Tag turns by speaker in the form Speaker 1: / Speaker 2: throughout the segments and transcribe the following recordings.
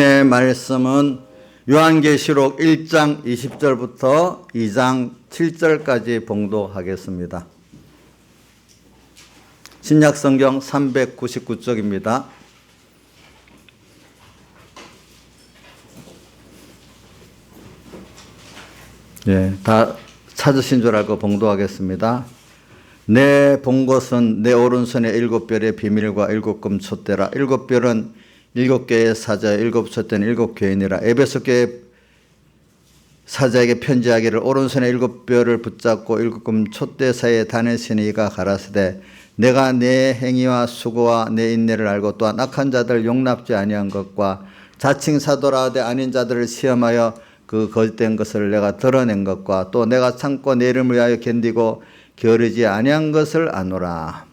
Speaker 1: 의 말씀은 요한계시록 1장 20절부터 2장 7절까지 봉독하겠습니다. 신약성경 399쪽입니다. 다 찾으신 줄 알고 봉독하겠습니다. 내 본 것은 내 오른손에 7별의 비밀과 7금 촛대라. 7별은 7개의 사자, 7촛대는 7교회니라. 에베소 교회 사자에게 편지하기를 오른손에 7별을 붙잡고 7금 촛대 사이에 다니시니 이가 가라사대 내가 내 행위와 수고와 내 인내를 알고 또한 악한 자들을 용납지 아니한 것과 자칭 사도라 하되 아닌 자들을 시험하여 그 거짓된 것을 내가 드러낸 것과 또 내가 참고 내 이름을 위하여 견디고 게으르지 아니한 것을 아노라.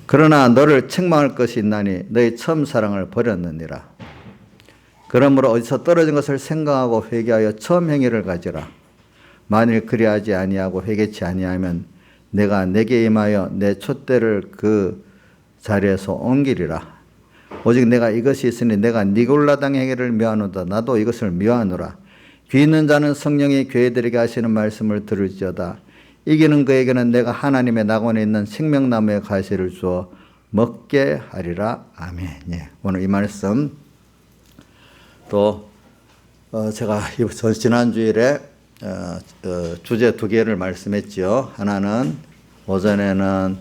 Speaker 1: 그러나 너를 책망할 것이 있나니 너희 처음 사랑을 버렸느니라. 그러므로 어디서 떨어진 것을 생각하고 회개하여 처음 행위를 가지라. 만일 그리하지 아니하고 회개치 아니하면 내가 내게 임하여 내 촛대를 그 자리에서 옮기리라. 오직 내가 이것이 있으니 내가 니골라당 행위를 미워하노다. 나도 이것을 미워하노라. 귀 있는 자는 성령이 교회들에게 하시는 말씀을 들을지어다. 이기는 그에게는 내가 하나님의 낙원에 있는 생명나무의 가시를 주어 먹게 하리라. 아멘. 오늘 이 말씀 또 제가 지난 주일에 주제 2개를 말씀했지요. 하나는 오전에는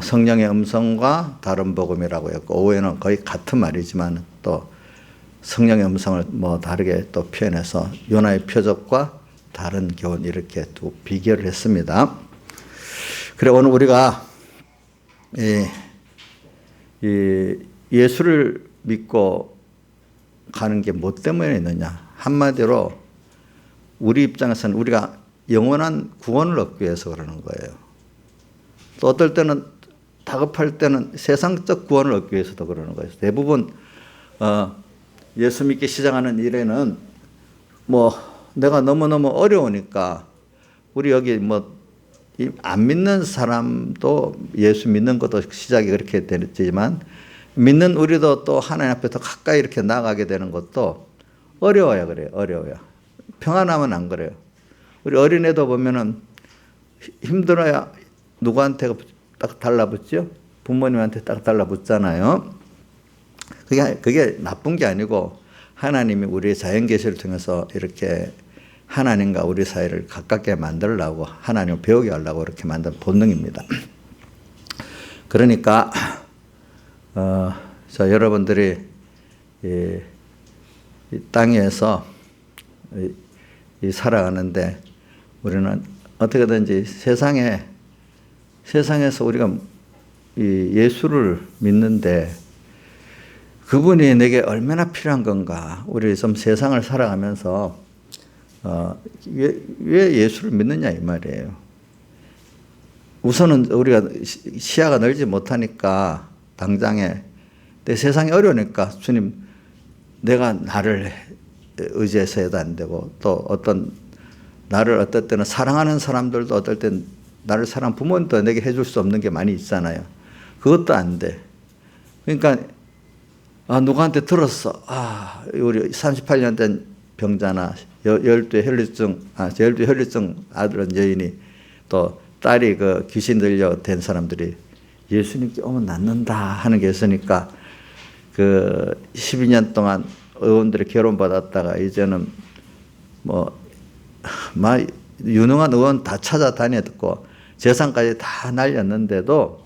Speaker 1: 성령의 음성과 다른 복음이라고 했고 오후에는 거의 같은 말이지만 또 성령의 음성을 다르게 또 표현해서 요나의 표적과 다른 교훈 이렇게 또 비교를 했습니다. 그래 오늘 우리가 이 예수를 믿고 가는 게 뭐 때문에 있느냐? 한마디로 우리 입장에서는 우리가 영원한 구원을 얻기 위해서 그러는 거예요. 또 어떨 때는 다급할 때는 세상적 구원을 얻기 위해서도 그러는 거예요. 대부분 예수 믿기 시작하는 일에는 내가 너무너무 어려우니까 우리 여기 안 믿는 사람도 예수 믿는 것도 시작이 그렇게 되지만 믿는 우리도 또 하나님 앞에 더 가까이 이렇게 나가게 되는 것도 어려워야 그래요. 어려워요. 평안하면 안 그래요. 우리 어린애도 보면은 힘들어야 누구한테 딱 달라붙죠? 부모님한테 딱 달라붙잖아요. 그게 나쁜 게 아니고 하나님이 우리의 자연계시를 통해서 이렇게 하나님과 우리 사이를 가깝게 만들려고 하나님을 배우게 하려고 이렇게 만든 본능입니다. 그러니까 여러분들이 이 땅에서 살아가는데 우리는 어떻게든지 세상에서 우리가 이 예수를 믿는데 그분이 내게 얼마나 필요한 건가. 우리 좀 세상을 살아가면서 왜 예수를 믿느냐 이 말이에요. 우선은 우리가 시야가 넓지 못하니까 당장에 내 세상이 어려우니까 주님 내가 나를 의지해서 해도 안 되고 또 나를 어떨 때는 사랑하는 사람들도 어떨 땐 나를 사랑하는 부모님도 내게 해줄 수 없는 게 많이 있잖아요. 그것도 안 돼. 그러니까 누구한테 들었어. 우리 38년 된 병자나 열두 혈류증 아들은 여인이 또 딸이 그 귀신 들려 된 사람들이 예수님께 오면 낫는다 하는 게 있으니까 그 12년 동안 의원들이 결혼받았다가 이제는 유능한 의원 다 찾아다녔고 재산까지 다 날렸는데도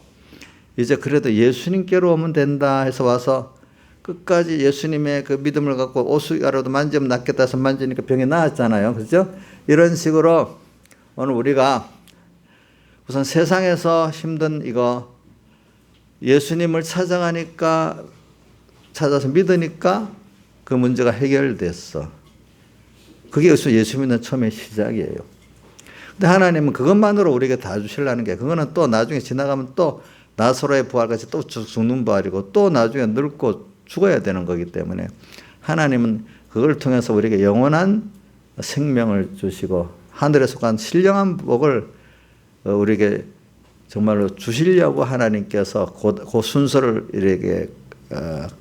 Speaker 1: 이제 그래도 예수님께로 오면 된다 해서 와서 끝까지 예수님의 그 믿음을 갖고 오수가라도 만지면 낫겠다 해서 만지니까 병이 나았잖아요. 그렇죠? 이런 식으로 오늘 우리가 우선 세상에서 힘든 이거 예수님을 찾아서 믿으니까 그 문제가 해결됐어. 그게 예수 믿는 처음의 시작이에요. 근데 하나님은 그것만으로 우리에게 다 주시려는 게 그거는 또 나중에 지나가면 또 나사로의 부활같이 또 죽는 부활이고 또 나중에 늙고 죽어야 되는 거기 때문에 하나님은 그걸 통해서 우리에게 영원한 생명을 주시고 하늘에 속한 신령한 복을 우리에게 정말로 주시려고 하나님께서 그 순서를 이렇게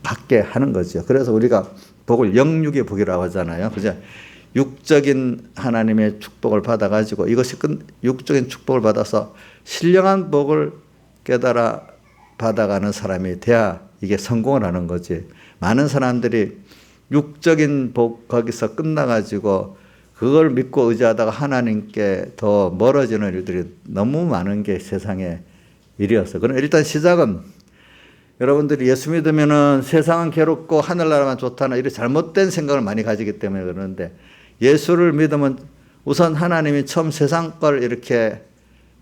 Speaker 1: 갖게 하는 거죠. 그래서 우리가 복을 영육의 복이라고 하잖아요. 그죠? 육적인 하나님의 축복을 받아가지고 이것이 육적인 축복을 받아서 신령한 복을 깨달아 받아가는 사람이 돼야 이게 성공을 하는 거지. 많은 사람들이 육적인 복 거기서 끝나가지고 그걸 믿고 의지하다가 하나님께 더 멀어지는 일들이 너무 많은 게 세상의 일이었어요. 그럼 일단 시작은 여러분들이 예수 믿으면은 세상은 괴롭고 하늘나라만 좋다는 이런 잘못된 생각을 많이 가지기 때문에 그러는데 예수를 믿으면 우선 하나님이 처음 세상 걸 이렇게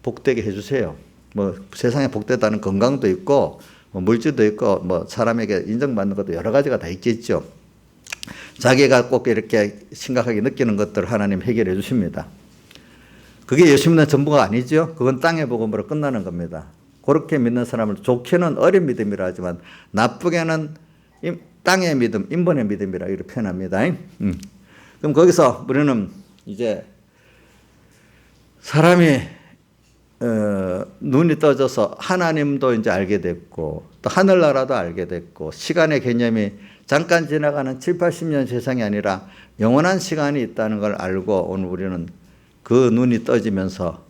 Speaker 1: 복되게 해주세요. 뭐 세상에 복되다는 건강도 있고 뭐 물질도 있고 뭐 사람에게 인정받는 것도 여러 가지가 다 있겠죠. 자기가 꼭 이렇게 심각하게 느끼는 것들을 하나님 해결해 주십니다. 그게 예수 믿는 전부가 아니죠. 그건 땅의 복음으로 끝나는 겁니다. 그렇게 믿는 사람을 좋게는 어린 믿음이라 하지만 나쁘게는 땅의 믿음, 인본의 믿음이라 이렇게 표현합니다. 그럼 거기서 우리는 이제 사람이 눈이 떠져서 하나님도 이제 알게 됐고 또 하늘나라도 알게 됐고 시간의 개념이 잠깐 지나가는 7, 80년 세상이 아니라 영원한 시간이 있다는 걸 알고 오늘 우리는 그 눈이 떠지면서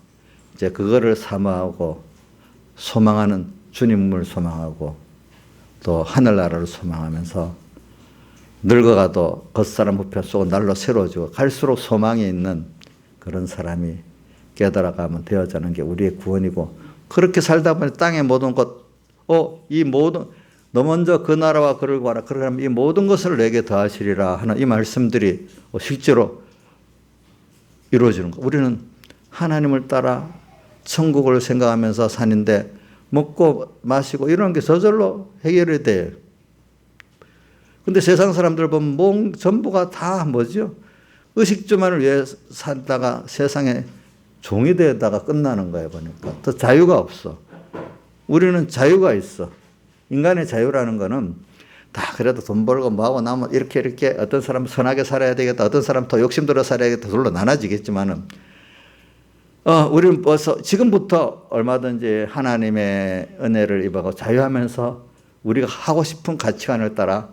Speaker 1: 이제 그거를 사모하고 소망하는 주님을 소망하고 또 하늘나라를 소망하면서 늙어가도 겉사람 후편 속은 날로 새로워지고 갈수록 소망이 있는 그런 사람이 깨달아가면 되어자는 게 우리의 구원이고 그렇게 살다 보니 땅의 모든 것, 이 모든 너 먼저 그 나라와 그를 구하라. 그러면 이 모든 것을 내게 더하시리라 하는 이 말씀들이 실제로 이루어지는 거. 우리는 하나님을 따라 천국을 생각하면서 사는데 먹고 마시고 이런 게 저절로 해결이 돼요. 근데 세상 사람들 보면 전부가 다 뭐죠? 의식주만을 위해 살다가 세상에 종이 되다가 끝나는 거예요. 보니까 더 자유가 없어. 우리는 자유가 있어. 인간의 자유라는 거는 다 그래도 돈 벌고 뭐하고 나면 이렇게 어떤 사람은 선하게 살아야 되겠다. 어떤 사람은 더 욕심들어 살아야겠다. 둘로 나눠지겠지만은 우리는 벌써 지금부터 얼마든지 하나님의 은혜를 입어서 자유하면서 우리가 하고 싶은 가치관을 따라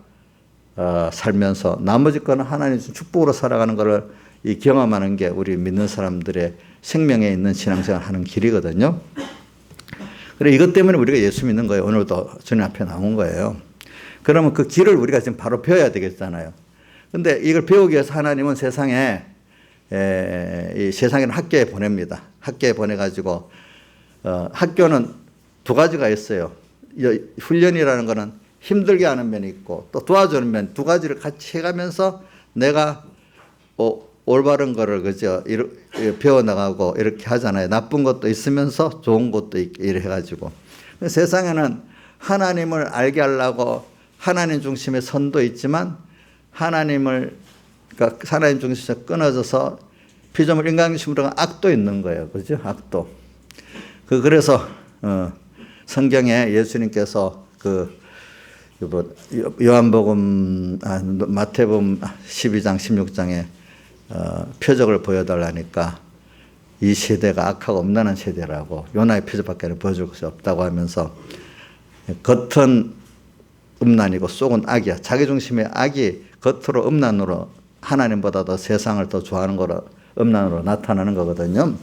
Speaker 1: 살면서 나머지 거는 하나님 축복으로 살아가는 것을 이 경험하는 게 우리 믿는 사람들의 생명에 있는 신앙생활 하는 길이거든요. 그래 이것 때문에 우리가 예수 믿는 거예요. 오늘도 주님 앞에 나온 거예요. 그러면 그 길을 우리가 지금 바로 배워야 되겠잖아요. 근데 이걸 배우기 위해서 하나님은 세상에 이 세상에는 학교에 보냅니다. 학교에 보내가지고 학교는 두 가지가 있어요. 훈련이라는 거는 힘들게 하는 면이 있고 또 도와주는 면 두 가지를 같이 해가면서 내가 올바른 거를 그저 배워나가고 이렇게 하잖아요. 나쁜 것도 있으면서 좋은 것도 이래 해가지고 세상에는 하나님을 알게 하려고 하나님 중심의 선도 있지만 하나님 중심에서 끊어져서 피조물 인간 중심으로 악도 있는 거예요. 그죠? 악도. 그래서 성경에 예수님께서 요한복음 마태복음 12장 16장에 표적을 보여달라니까 이 세대가 악하고 엄란한 세대라고 요나의 표적밖에 보여줄 것이 없다고 하면서 겉은 음란이고 속은 악이야. 자기중심의 악이 겉으로 음란으로 하나님보다 더 세상을 더 좋아하는 거로 음란으로 나타나는 거거든요.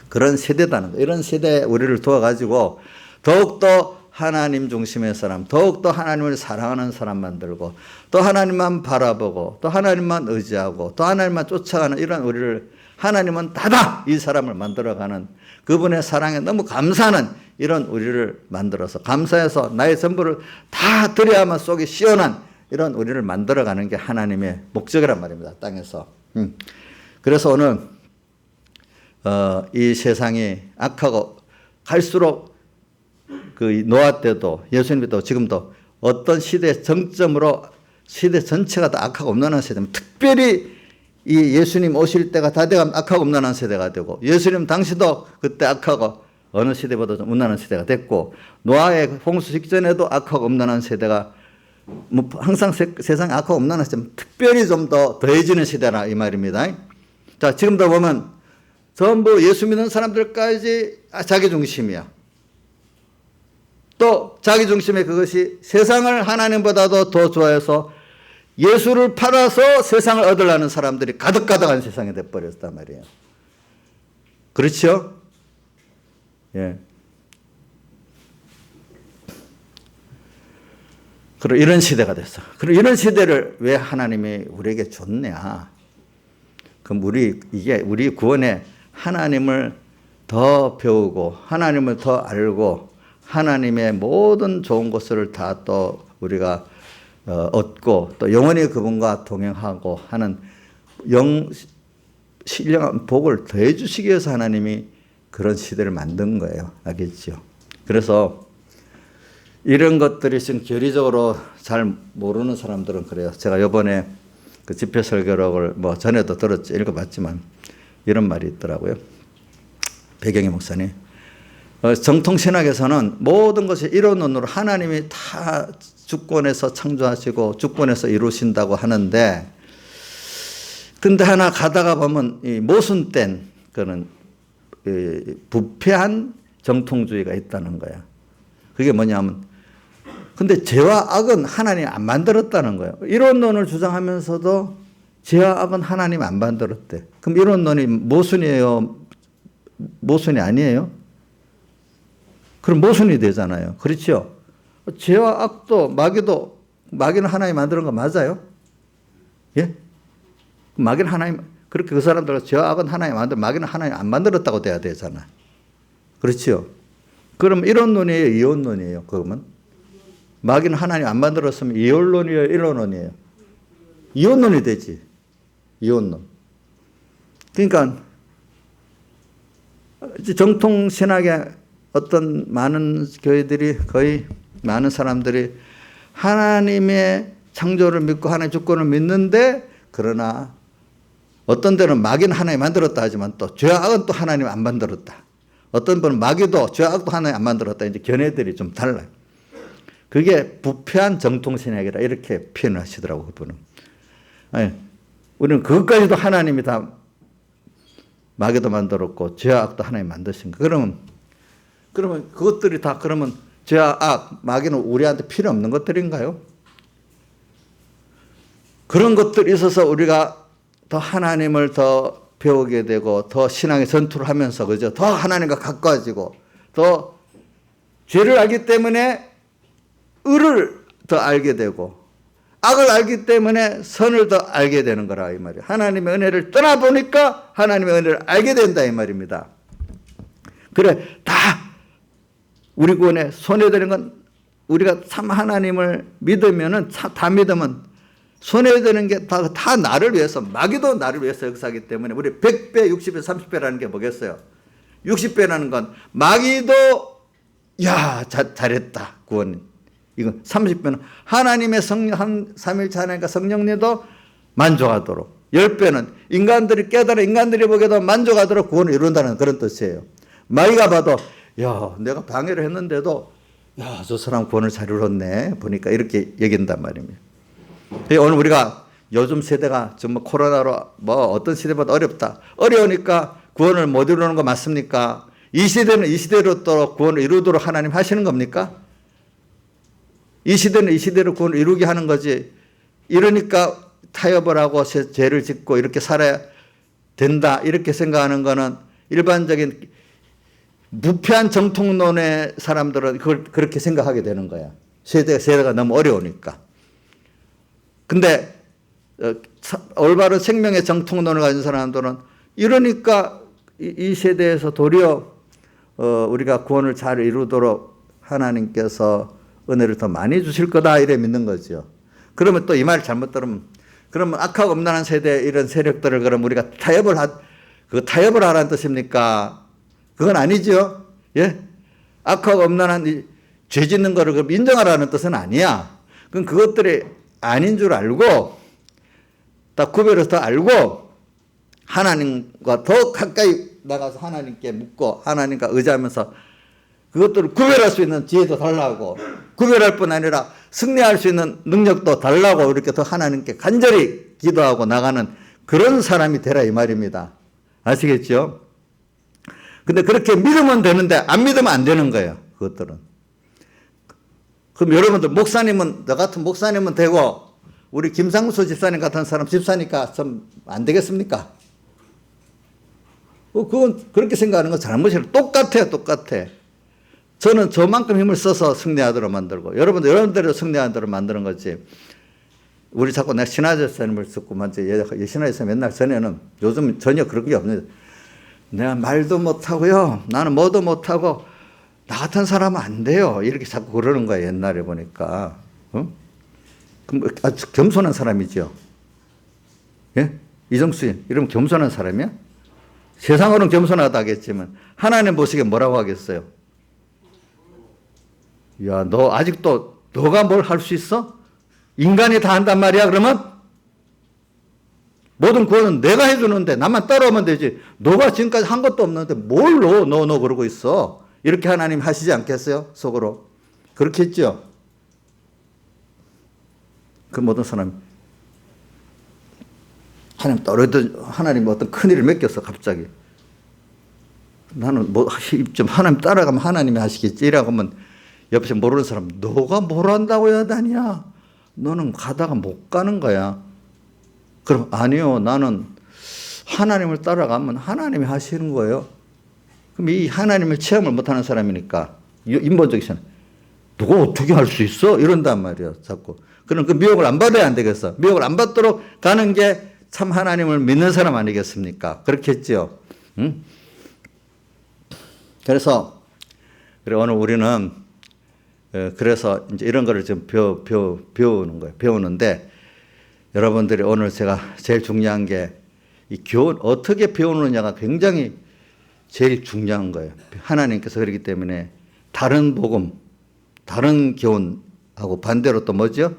Speaker 1: 그런 세대다는 거. 이런 세대에 우리를 도와가지고 더욱더 하나님 중심의 사람, 더욱더 하나님을 사랑하는 사람 만들고 또 하나님만 바라보고 또 하나님만 의지하고 또 하나님만 쫓아가는 이런 우리를 하나님은 다다 이 사람을 만들어가는 그분의 사랑에 너무 감사하는 이런 우리를 만들어서 감사해서 나의 전부를 다 드려야만 속이 시원한 이런 우리를 만들어가는 게 하나님의 목적이란 말입니다. 땅에서. 그래서 오늘 이 세상이 악하고 갈수록 그 노아 때도 예수님 때도 지금도 어떤 시대의 정점으로 시대 전체가 다 악하고 음란한 세대면 특별히 이 예수님 오실 때가 다 돼가면 악하고 음란한 세대가 되고 예수님 당시도 그때 악하고 어느 시대보다 좀 음란한 세대가 됐고 노아의 홍수 직전에도 악하고 음란한 세대가 뭐 항상 세상에 악하고 음란한 세대 특별히 좀 더 더해지는 시대라 이 말입니다. 자 지금도 보면 전부 예수 믿는 사람들까지 자기 중심이야. 또 자기 중심의 그것이 세상을 하나님보다도 더 좋아해서 예수를 팔아서 세상을 얻으려는 사람들이 가득가득한 세상이 돼버렸단 말이에요. 그렇죠? 예. 그리고 이런 시대가 됐어. 그리고 이런 시대를 왜 하나님이 우리에게 줬냐? 그럼 우리 구원에 하나님을 더 배우고 하나님을 더 알고 하나님의 모든 좋은 것을 다 또 우리가 얻고 또 영원히 그분과 동행하고 하는 신령한 복을 더해 주시기 위해서 하나님이 그런 시대를 만든 거예요. 알겠죠? 그래서 이런 것들이 지금 교리적으로 잘 모르는 사람들은 그래요. 제가 이번에 그 집회 설교록을 뭐 전에도 읽어봤지만 이런 말이 있더라고요. 배경희 목사님. 정통신학에서는 모든 것이 이론론으로 하나님이 다 주권에서 창조하시고 주권에서 이루신다고 하는데, 근데 하나 가다가 보면 이 모순된 그런 부패한 정통주의가 있다는 거야. 그게 뭐냐면, 근데 죄와 악은 하나님이 안 만들었다는 거예요. 이론론을 주장하면서도 죄와 악은 하나님이 안 만들었대. 그럼 이론론이 모순이에요? 모순이 아니에요? 그럼 모순이 되잖아요. 그렇죠? 죄와 악도 마귀는 하나님이 만드는 거 맞아요? 예? 마귀는 하나님, 그렇게 그 사람들은 죄와 악은 하나님이 만들고 마귀는 하나님이 안 만들었다고 돼야 되잖아. 그렇죠? 그럼 이론론이에요? 이혼론이에요? 그러면? 마귀는 하나님 안 만들었으면 이혼론이에요? 이론론이에요? 이혼론이 되지. 이혼론. 그러니까 정통신학의 어떤 많은 교회들이 거의 많은 사람들이 하나님의 창조를 믿고 하나님의 주권을 믿는데, 그러나 어떤 데는 마귀는 하나님이 만들었다 하지만 또 죄와 악은 또 하나님이 안 만들었다. 어떤 분은 마귀도 죄와 악도 하나님이 안 만들었다. 이제 견해들이 좀 달라요. 그게 부패한 정통신학이라 이렇게 표현하시더라고요. 그분은. 아니, 우리는 그것까지도 하나님이 다 마귀도 만들었고 죄와 악도 하나님이 만드신 거. 그러면 그것들이 다 그러면 죄와 악, 마귀는 우리한테 필요 없는 것들인가요? 그런 것들이 있어서 우리가 더 하나님을 더 배우게 되고 더 신앙의 전투를 하면서 그죠? 더 하나님과 가까워지고 더 죄를 알기 때문에 의를 더 알게 되고 악을 알기 때문에 선을 더 알게 되는 거라 이 말이에요. 하나님의 은혜를 떠나보니까 하나님의 은혜를 알게 된다 이 말입니다. 그래, 다 우리 구원에 손해되는 건 우리가 참 하나님을 믿으면은 다 믿으면 손해되는 게 다 나를 위해서, 마귀도 나를 위해서 역사하기 때문에 우리 100배, 60배, 30배라는 게 뭐겠어요? 60배라는 건 마귀도 야 잘했다 구원. 이건 30배는 하나님의 삼일체 하나님과 성령님도 만족하도록, 10배는 인간들이 깨달아 인간들이 보기에도 만족하도록 구원을 이룬다는 그런 뜻이에요. 마귀가 봐도 야 내가 방해를 했는데도 야 저 사람 구원을 잘 이뤘네 보니까 이렇게 여긴단 말입니다. 오늘 우리가 요즘 세대가 정말 코로나로 뭐 어떤 시대보다 어렵다. 어려우니까 구원을 못 이루는 거 맞습니까? 이 시대는 이 시대로 또 구원을 이루도록 하나님 하시는 겁니까? 이 시대는 이 시대로 구원을 이루게 하는 거지. 이러니까 타협을 하고 죄를 짓고 이렇게 살아야 된다. 이렇게 생각하는 거는 일반적인 부패한 정통론의 사람들은 그걸 그렇게 생각하게 되는 거야. 세대가 너무 어려우니까. 근데 올바른 생명의 정통론을 가진 사람들은 이러니까 이 세대에서 도리어 우리가 구원을 잘 이루도록 하나님께서 은혜를 더 많이 주실 거다 이래 믿는 거죠. 그러면 또 이 말 잘못 들으면 그러면 악하고 음란한 세대 이런 세력들을 그럼 우리가 타협을 하라는 뜻입니까? 그건 아니죠. 예? 악하고 음란한 죄 짓는 거를 그럼 인정하라는 뜻은 아니야. 그럼 그것들이 아닌 줄 알고 다 구별해서 더 알고 하나님과 더 가까이 나가서 하나님께 묻고 하나님과 의지하면서 그것들을 구별할 수 있는 지혜도 달라고, 구별할 뿐 아니라 승리할 수 있는 능력도 달라고 이렇게 더 하나님께 간절히 기도하고 나가는 그런 사람이 되라 이 말입니다. 아시겠죠? 근데 그렇게 믿으면 되는데 안 믿으면 안 되는 거예요. 그것들은. 그럼 여러분들 목사님은, 너 같은 목사님은 되고 우리 김상수 집사님 같은 사람 집사니까 좀 안 되겠습니까? 그건 그렇게 생각하는 건 잘못이에요. 똑같아요. 똑같아. 저는 저만큼 힘을 써서 승리하도록 만들고 여러분들도 승리하도록 만드는 거지. 우리 자꾸 내가 신하집사님을 듣고 신하집사 맨날 전에는 요즘 전혀 그런 게 없는데 내가 말도 못하고요. 나는 뭐도 못하고 나 같은 사람은 안 돼요. 이렇게 자꾸 그러는 거야. 옛날에 보니까. 그럼 아주 겸손한 사람이죠. 예? 이정수 이러면 겸손한 사람이야? 세상으로는 겸손하다 하겠지만 하나님 보시기에 뭐라고 하겠어요? 야, 너 아직도 너가 뭘 할 수 있어? 인간이 다 한단 말이야 그러면? 모든 구원은 내가 해주는데 나만 따라오면 되지. 너가 지금까지 한 것도 없는데 뭘 너 그러고 있어. 이렇게 하나님 하시지 않겠어요? 속으로. 그렇겠죠? 그 모든 사람 하나님 어떤 큰일을 맡겼어 갑자기. 나는 좀 하나님 따라가면 하나님이 하시겠지 이라고 하면 옆에서 모르는 사람 너가 뭘 한다고 해야 되냐. 너는 가다가 못 가는 거야. 그럼 아니요. 나는 하나님을 따라가면 하나님이 하시는 거예요. 그럼 이 하나님을 체험을 못하는 사람이니까 인본적이잖아. 누가 어떻게 할 수 있어? 이런단 말이야 자꾸. 그럼 그 미혹을 안 받아야 안 되겠어. 미혹을 안 받도록 가는 게 참 하나님을 믿는 사람 아니겠습니까? 그렇겠죠. 응? 그래서 오늘 우리는 그래서 이제 이런 거를 좀 배우는 거예요. 배우는데 여러분들이 오늘 제가 제일 중요한 게 이 교훈 어떻게 배우느냐가 굉장히 제일 중요한 거예요. 하나님께서 그렇기 때문에 다른 복음, 다른 교훈하고 반대로 또 뭐죠?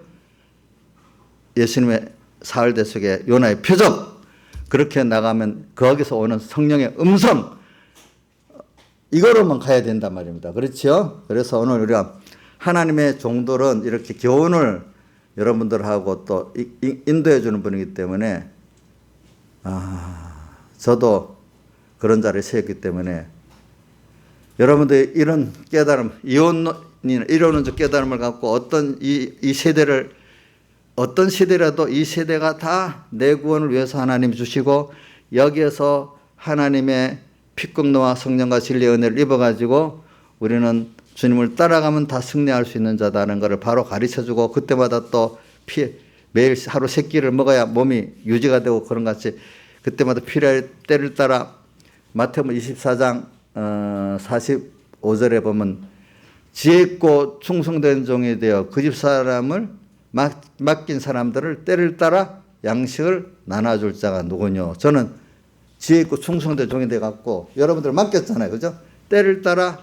Speaker 1: 예수님의 사흘대 속에 요나의 표적 그렇게 나가면 거기서 오는 성령의 음성 이거로만 가야 된단 말입니다. 그렇죠? 그래서 오늘 우리가 하나님의 종들은 이렇게 교훈을 여러분들하고 또 인도해 주는 분이기 때문에 저도 그런 자리에 서였기 때문에 여러분들 이런 깨달음, 이론적 깨달음을 갖고 어떤 이 세대를 어떤 시대라도 이 세대가 다 내 구원을 위해서 하나님 주시고 여기에서 하나님의 피권노와 성령과 진리의 은혜를 입어가지고 우리는 주님을 따라가면 다 승리할 수 있는 자다는 것을 바로 가르쳐주고 그때마다 또 매일 하루 3끼를 먹어야 몸이 유지가 되고 그런 것 같이 그때마다 필요할 때를 따라 마태복음 24장 45절에 보면 지혜 있고 충성된 종이 되어 그 집 사람을 맡긴 사람들을 때를 따라 양식을 나눠줄 자가 누구뇨. 저는 지혜 있고 충성된 종이 돼갖고 여러분들 맡겼잖아요. 그죠? 때를 따라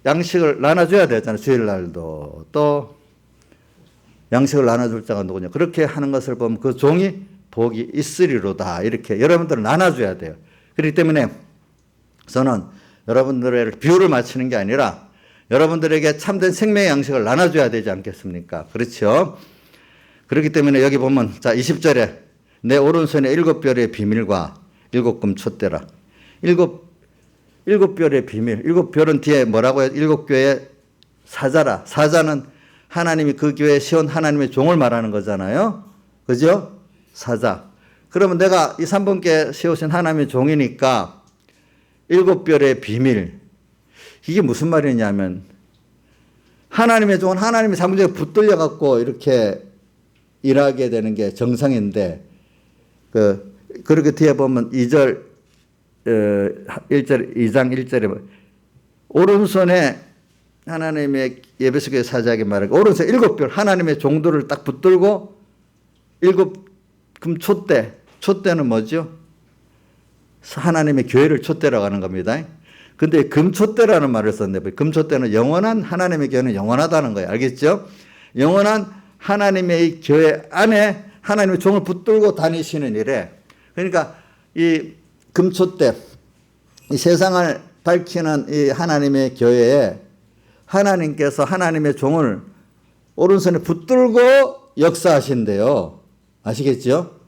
Speaker 1: 양식을 나눠줘야 되잖아요. 주일날도. 또 양식을 나눠줄 자가 누구냐. 그렇게 하는 것을 보면 그 종이 복이 있으리로다. 이렇게 여러분들을 나눠줘야 돼요. 그렇기 때문에 저는 여러분들의 비유를 맞추는 게 아니라 여러분들에게 참된 생명의 양식을 나눠줘야 되지 않겠습니까? 그렇죠? 그렇기 때문에 여기 보면 자 20절에 내 오른손에 7별의 비밀과 7금 촛대라. 7별의 비밀. 7별은 뒤에 뭐라고 해요? 7교회의 사자라. 사자는 하나님이 그 교회에 세운 하나님의 종을 말하는 거잖아요. 그죠? 사자. 그러면 내가 이 3번께 세우신 하나님의 종이니까 7별의 비밀. 이게 무슨 말이냐면 하나님의 종은 하나님의 사무장에 붙들려 갖고 이렇게 일하게 되는 게 정상인데 그렇게 뒤에 보면 2절 1절 2장 1절에 오른손에 하나님의 예배석의 사자에게 말하고 오른손에 7별 하나님의 종들을 딱 붙들고 7금 촛대는 뭐죠? 하나님의 교회를 촛대라고 하는 겁니다. 근데 금촛대라는 말을 썼는데 금촛대는 영원한 하나님의 교회는 영원하다는 거예요. 알겠죠? 영원한 하나님의 교회 안에 하나님의 종을 붙들고 다니시는 일에 그러니까 이 금촛대 이 세상을 밝히는 이 하나님의 교회에 하나님께서 하나님의 종을 오른손에 붙들고 역사하신대요. 아시겠죠?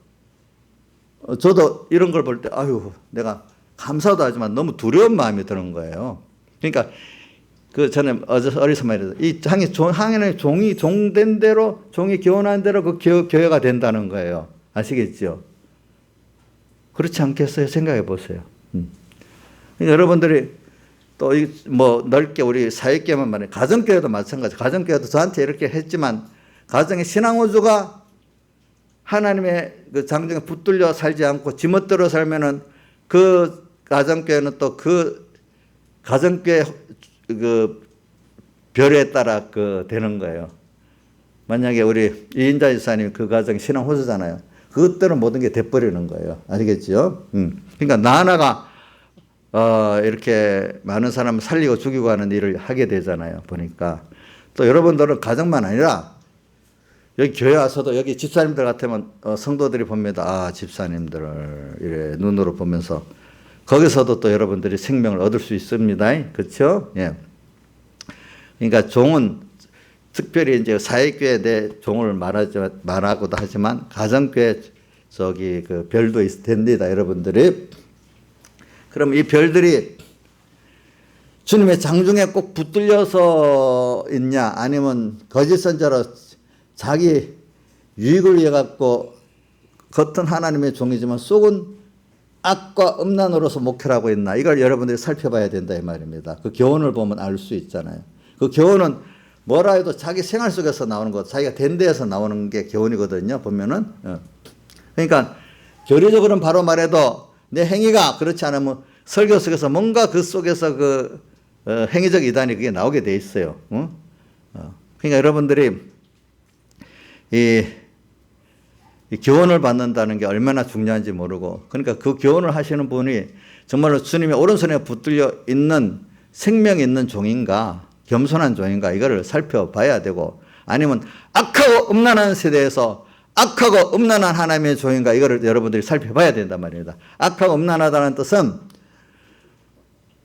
Speaker 1: 저도 이런 걸 볼 때 아유 내가 감사도 하지만 너무 두려운 마음이 드는 거예요. 그러니까 그 전에 어디서 말해서 이 항해는 종이 종된 대로 종이 교훈한 대로 그 교회가 된다는 거예요. 아시겠죠? 그렇지 않겠어요? 생각해 보세요. 그러니까 여러분들이 또 뭐 넓게 우리 사역계만 말해 가정교회도 마찬가지. 가정교회도 저한테 이렇게 했지만 가정의 신앙우주가 하나님의 그 장정에 붙들려 살지 않고 지멋대로 살면은 그 가정교회는 또 그 가정교회 그 별에 따라 그 되는 거예요. 만약에 우리 이인자 지사님 그 가정 신앙 호수잖아요. 그것대로 모든 게 돼버리는 거예요. 아시겠죠? 그러니까 나 하나가 이렇게 많은 사람을 살리고 죽이고 하는 일을 하게 되잖아요. 보니까 또 여러분들은 가정만 아니라 여기 교회 와서도 여기 집사님들 같으면 성도들이 봅니다. 아, 집사님들을 이래 눈으로 보면서 거기서도 또 여러분들이 생명을 얻을 수 있습니다. 그렇죠? 예. 그러니까 종은 특별히 이제 사회교회 내 종을 말하고도 하지만 가정교회 저기 그 별도 됩니다. 여러분들이. 그럼 이 별들이 주님의 장중에 꼭 붙들려서 있냐 아니면 거짓 선자로 자기 유익을 위해 갖고 겉은 하나님의 종이지만 속은 악과 음란으로서 목회를 하고 있나 이걸 여러분들이 살펴봐야 된다 이 말입니다. 그 교훈을 보면 알 수 있잖아요. 그 교훈은 뭐라 해도 자기 생활 속에서 나오는 것, 자기가 된 데에서 나오는 게 교훈이거든요. 보면은. 그러니까 교리적으로는 바로 말해도 내 행위가 그렇지 않으면 설교 속에서 뭔가 그 속에서 그 행위적 이단이 그게 나오게 돼 있어요. 그러니까 여러분들이 이 교훈을 받는다는 게 얼마나 중요한지 모르고 그러니까 그 교훈을 하시는 분이 정말로 주님의 오른손에 붙들려 있는 생명 있는 종인가 겸손한 종인가 이거를 살펴봐야 되고 아니면 악하고 음란한 세대에서 악하고 음란한 하나님의 종인가 이거를 여러분들이 살펴봐야 된단 말입니다. 악하고 음란하다는 뜻은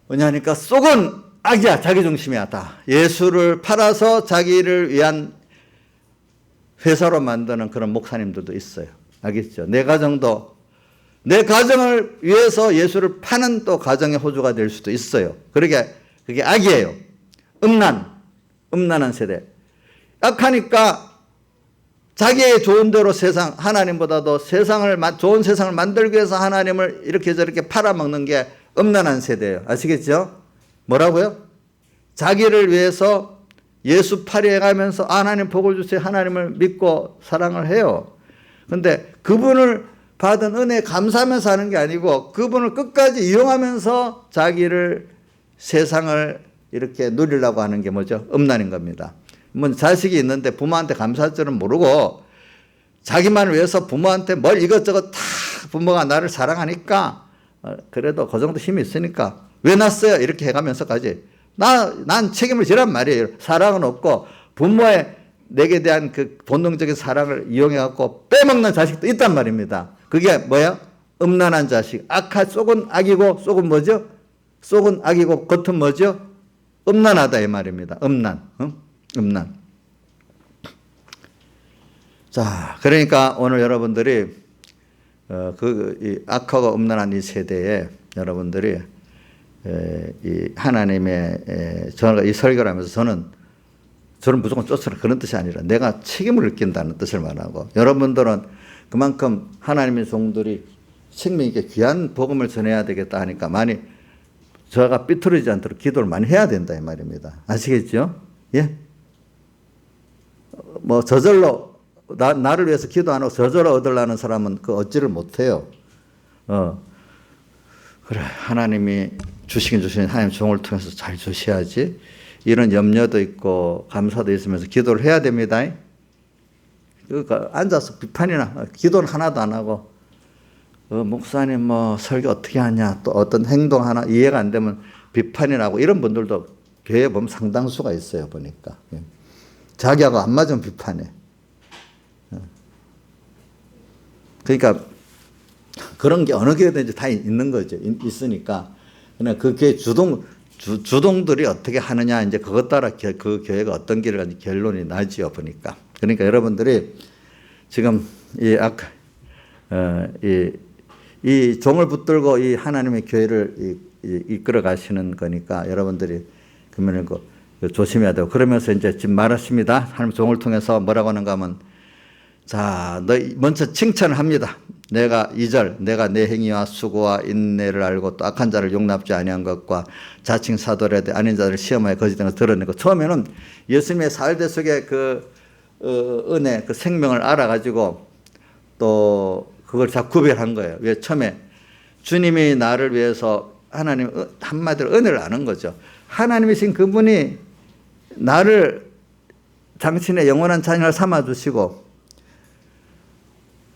Speaker 1: 뭐냐니까 속은 악이야 자기중심이야 다. 예수를 팔아서 자기를 위한 회사로 만드는 그런 목사님들도 있어요. 알겠죠? 내 가정도 내 가정을 위해서 예수를 파는 또 가정의 호주가 될 수도 있어요. 그러게 그게 악이에요. 음란한 세대. 악하니까 자기의 좋은 대로 세상 하나님보다도 좋은 세상을 만들기 위해서 하나님을 이렇게 저렇게 팔아먹는 게 음란한 세대예요. 아시겠죠? 뭐라고요? 자기를 위해서 예수 팔이해가면서 하나님 복을 주세요. 하나님을 믿고 사랑을 해요. 그런데 그분을 받은 은혜에 감사하면서 하는 게 아니고 그분을 끝까지 이용하면서 자기를 세상을 이렇게 누리려고 하는 게 뭐죠? 음란인 겁니다. 뭐 자식이 있는데 부모한테 감사할 줄은 모르고 자기만을 위해서 부모한테 뭘 이것저것 다 부모가 나를 사랑하니까 그래도 그 정도 힘이 있으니까 왜 낳았어요? 이렇게 해가면서까지 난 책임을 지란 말이에요. 사랑은 없고 부모의 내게 대한 그 본능적인 사랑을 이용해갖고 빼먹는 자식도 있단 말입니다. 그게 뭐야? 음란한 자식. 속은 악이고 속은 뭐죠? 속은 악이고 겉은 뭐죠? 음란하다 이 말입니다. 음란. 자, 그러니까 오늘 여러분들이 이 악하고 음란한 이 세대에 여러분들이 이 하나님의 저는 이 설교를 하면서 저는 무조건 쫓으라 그런 뜻이 아니라 내가 책임을 느낀다는 뜻을 말하고 여러분들은 그만큼 하나님의 종들이 생명 있게 귀한 복음을 전해야 되겠다 하니까 많이 저가 삐뚤어지지 않도록 기도를 많이 해야 된다 이 말입니다. 아시겠죠? 예? 뭐 저절로 나를 위해서 기도 안 하고 저절로 얻으려는 사람은 그 얻지를 못해요. 그래 하나님이 주시긴 하나님 종을 통해서 잘 주셔야지 이런 염려도 있고 감사도 있으면서 기도를 해야 됩니다. 그러니까 앉아서 비판이나 기도는 하나도 안 하고 목사님 뭐 설교 어떻게 하냐 또 어떤 행동 하나 이해가 안 되면 비판이 나고 이런 분들도 교회에 보면 상당수가 있어요. 보니까 자기하고 안 맞으면 비판해. 그러니까 그런 게 어느 교회든지 다 있는 거죠. 있으니까 그냥 그 교회 주동들이 어떻게 하느냐 이제 그것 따라 그 교회가 어떤 길을 가는지 결론이 나지요. 보니까 그러니까 여러분들이 지금 이 종을 붙들고 이 하나님의 교회를 이끌어 가시는 거니까 여러분들이 그러면 조심해야 되고, 그러면서 이제 지금 말하십니다. 하나님 종을 통해서 뭐라고 하는가 하면, 자, 너 먼저 칭찬을 합니다. 내가 2절, 내가 내 행위와 수고와 인내를 알고 또 악한 자를 용납지 아니한 것과 자칭 사도라 아닌 자들을 시험하여 거짓된 것을 드러내고, 처음에는 예수님의 사흘대 속에 그 은혜, 그 생명을 알아가지고 또 그걸 다 구별한 거예요. 왜? 처음에 주님이 나를 위해서, 하나님 한마디로 은혜를 아는 거죠. 하나님이신 그분이 나를 당신의 영원한 자녀를 삼아주시고,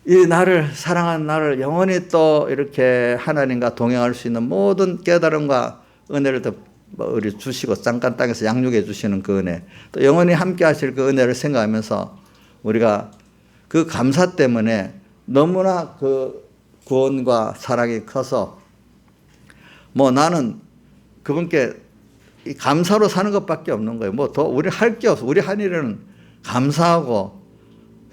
Speaker 1: 이 나를 사랑하는 나를 영원히 또 이렇게 하나님과 동행할 수 있는 모든 깨달음과 은혜를 더 우리 주시고, 잠깐 땅에서 양육해 주시는 그 은혜, 또 영원히 함께 하실 그 은혜를 생각하면서 우리가 그 감사 때문에 너무나 그 구원과 사랑이 커서, 뭐 나는 그분께 감사로 사는 것밖에 없는 거예요. 뭐 더 우리 할 게 없어. 우리 한 일은 감사하고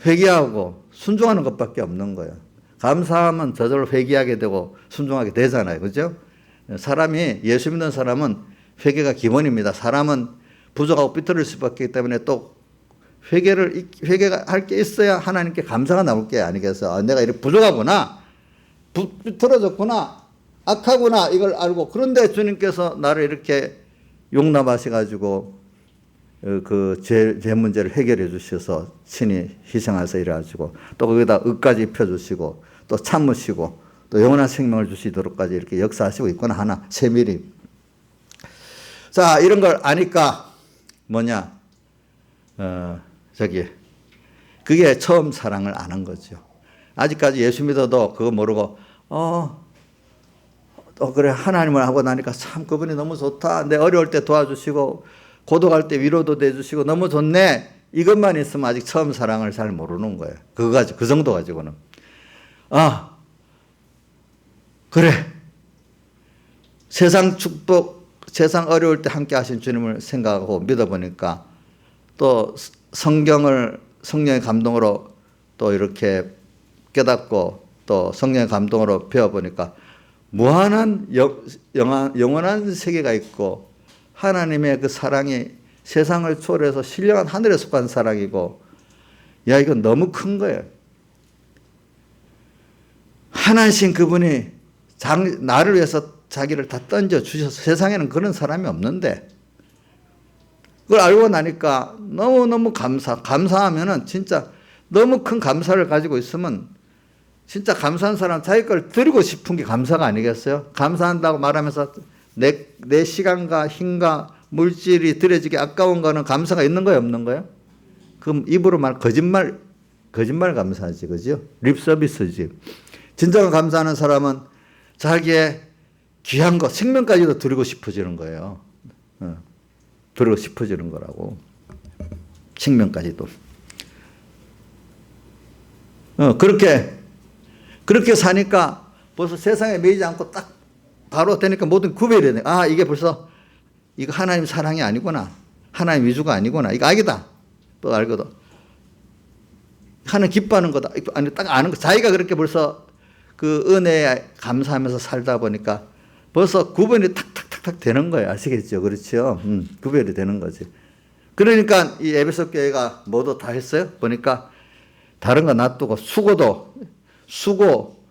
Speaker 1: 회개하고 순종하는 것밖에 없는 거예요. 감사하면 저절로 회개하게 되고 순종하게 되잖아요. 그죠? 사람이, 예수 믿는 사람은 회개가 기본입니다. 사람은 부족하고 삐뚤을 수밖에 없기 때문에 또 회개가 할 게 있어야 하나님께 감사가 나올 게 아니겠어요. 아, 내가 이렇게 부족하구나, 삐뚤어졌구나, 악하구나, 이걸 알고, 그런데 주님께서 나를 이렇게 용납하셔가지고 그 죄 문제를 해결해 주셔서 친히 희생하셔서 이래가지고, 또 거기다 의까지 입혀주시고 또 참으시고 또 영원한 생명을 주시도록까지 이렇게 역사하시고 있구나 하나, 세밀히. 자, 이런 걸 아니까 뭐냐, 그게 처음 사랑을 아는 거죠. 아직까지 예수 믿어도 그거 모르고 그래, 하나님을 하고 나니까 참 그분이 너무 좋다, 내 어려울 때 도와주시고 고독할 때 위로도 돼주시고 너무 좋네, 이것만 있으면 아직 처음 사랑을 잘 모르는 거예요. 그 정도 가지고는. 아, 그래, 세상 축복, 세상 어려울 때 함께 하신 주님을 생각하고 믿어보니까, 또 성령의 감동으로 또 이렇게 깨닫고 또 성령의 감동으로 배워보니까 무한한 영원한 세계가 있고, 하나님의 그 사랑이 세상을 초월해서 신령한 하늘에 속한 사랑이고, 야, 이건 너무 큰 거예요. 하나님 그분이 나를 위해서 자기를 다 던져 주셔서, 세상에는 그런 사람이 없는데, 그걸 알고 나니까 너무너무 감사하면은 진짜 너무 큰 감사를 가지고 있으면, 진짜 감사한 사람 자기 걸 드리고 싶은 게 감사가 아니겠어요? 감사한다고 말하면서 내 시간과 힘과 물질이 들여지기 아까운 거는 감사가 있는 거예요, 없는 거예요? 그럼 입으로 말 거짓말 감사하지, 그죠? 립 서비스지. 진정한 감사하는 사람은 자기의 귀한 거, 생명까지도 드리고 싶어지는 거예요. 드리고 싶어지는 거라고. 생명까지도. 그렇게 사니까 벌써 세상에 매이지 않고 딱 바로 되니까 모든 구별이 돼. 아, 이게 벌써 이거 하나님 사랑이 아니구나, 하나님 위주가 아니구나, 이거 악이다. 또 알거든. 하나님 기뻐하는 거다. 아니, 딱 아는 거. 자기가 그렇게 벌써 그 은혜에 감사하면서 살다 보니까 벌써 구분이 탁탁탁탁 되는 거예요. 아시겠죠? 그렇죠? 구별이 되는 거지. 그러니까 이 에베소 교회가 뭐도 다 했어요. 보니까 다른 거 놔두고 수고,